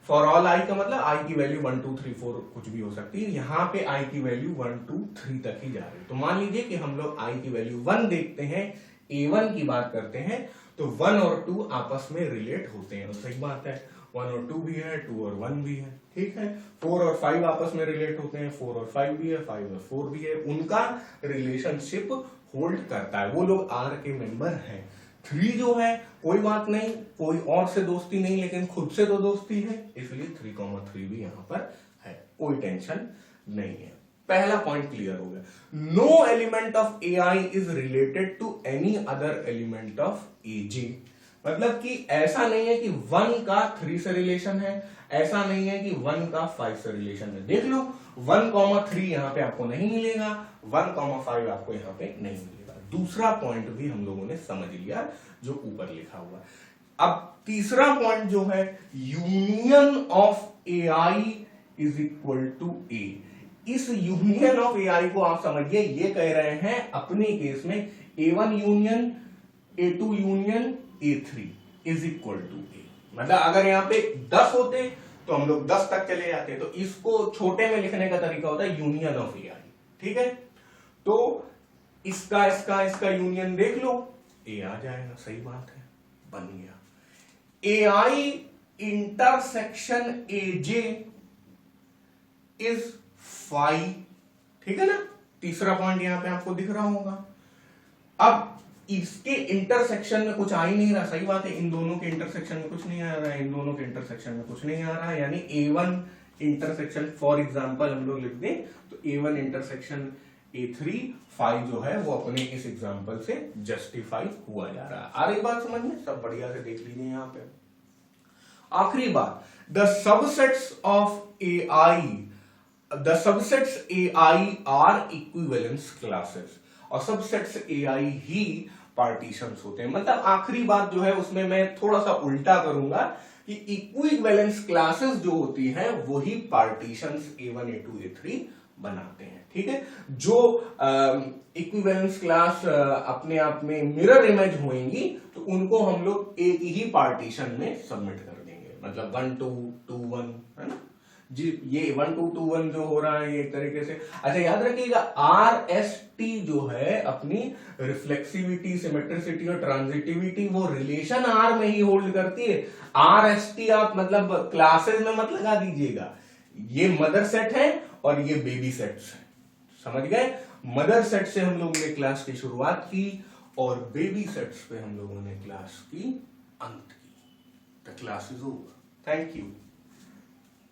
For all I का मतलब आई की वैल्यू 1 2 3 4 कुछ भी हो सकती है, यहां पे आई की वैल्यू 1 2 3 तक ही जा रही है। तो मान लीजिए कि हम लोग आई की वैल्यू 1 देखते हैं, A1 की बात करते हैं, तो 1 और 2 आपस में रिलेट होते हैं, तो सही बात है, 1 और 2 भी है, 2 और 1 भी है, ठीक है। 4 और 5 आपस में रिलेट होते हैं, 4 और 5 भी है, 5 और 4 भी है, उनका रिलेशनशिप होल्ड करता है, वो लोग आर के मेंबर हैं। 3 जो है कोई बात नहीं, कोई और से दोस्ती नहीं, लेकिन खुद से तो दोस्ती है, इसलिए 3,3 भी यहां पर है, कोई टेंशन नहीं है। पहला पॉइंट क्लियर हो गया। No element of AI is related to any other element of AJ. मतलब कि ऐसा नहीं है कि 1 का 3 से रिलेशन है, ऐसा नहीं है कि 1 का 5 से रिलेशन है। देख लो 1,3 यहां पे आपको नहीं मिलेगा, 1,5 आपको यहां पे नहीं मिलेगा। दूसरा पॉइंट भी हम लोगों ने समझ लिया जो ऊपर लिखा हुआ है। अब तीसरा पॉइंट जो है, union of AI is equal to A. इस यूनियन ऑफ एआई को आप समझिए, ये कह रहे हैं अपने केस में A1 union A2 union A3 is equal to A. मतलब अगर यहां पे 10 होते तो हम लोग 10 तक चले जाते, तो इसको छोटे में लिखने का तरीका होता है यूनियन ऑफ एआई, ठीक है। तो इसका इसका इसका यूनियन देख लो, ए आ जाएगा, सही बात है, बन गया। एआई इंटरसेक्शन एजे इज 5, ठीक है ना। तीसरा पॉइंट यहां पे आपको दिख रहा होगा। अब इसके इंटरसेक्शन में कुछ आ ही नहीं रहा, सही बात है, इन दोनों के इंटरसेक्शन में कुछ नहीं आ रहा है, इन दोनों के इंटरसेक्शन में कुछ नहीं आ रहा है, यानी A1 इंटरसेक्शन फॉर एग्जांपल हम लोग लिख दें तो A1 इंटरसेक्शन A3 5 जो है वो अपने इस एग्जांपल से जस्टिफाई हुआ जा रहा है। आ रही बात समझ में, सब बढ़िया से देख लीजिए यहां पे। आखिरी बात, the subsets of AI, the subsets AI are equivalence classes, और सबसेट्स AI ही पार्टीशंस होते हैं। मतलब आखिरी बात जो है उसमें मैं थोड़ा सा उल्टा करूंगा कि इक्विवेलेंस क्लासेस जो होती हैं वही पार्टीशंस A1 A2 A3 बनाते हैं, ठीक है। जो इक्विवेलेंस क्लास अपने आप में मिरर इमेज होंगी तो उनको हम लोग एक ही पार्टीशन में सबमिट कर देंगे, मतलब 1 2 2 1, है ना जी। ये 1 2 2 1 जो हो रहा है ये एक तरीके से, अच्छा याद रखिएगा RST जो है अपनी रिफ्लेक्सिविटी, सिमेट्रिसिटी और ट्रांजिटिविटी वो रिलेशन R में ही होल्ड करती है। RST आप मतलब क्लासेस में मत लगा दीजिएगा, ये मदर सेट है और ये बेबी सेट्स है, समझ गए। मदर सेट से हम लोगों ने क्लास की शुरुआत की और बेबी सेट्स पे हम लोगों ने क्लास की अंत की। The class is over, thank you.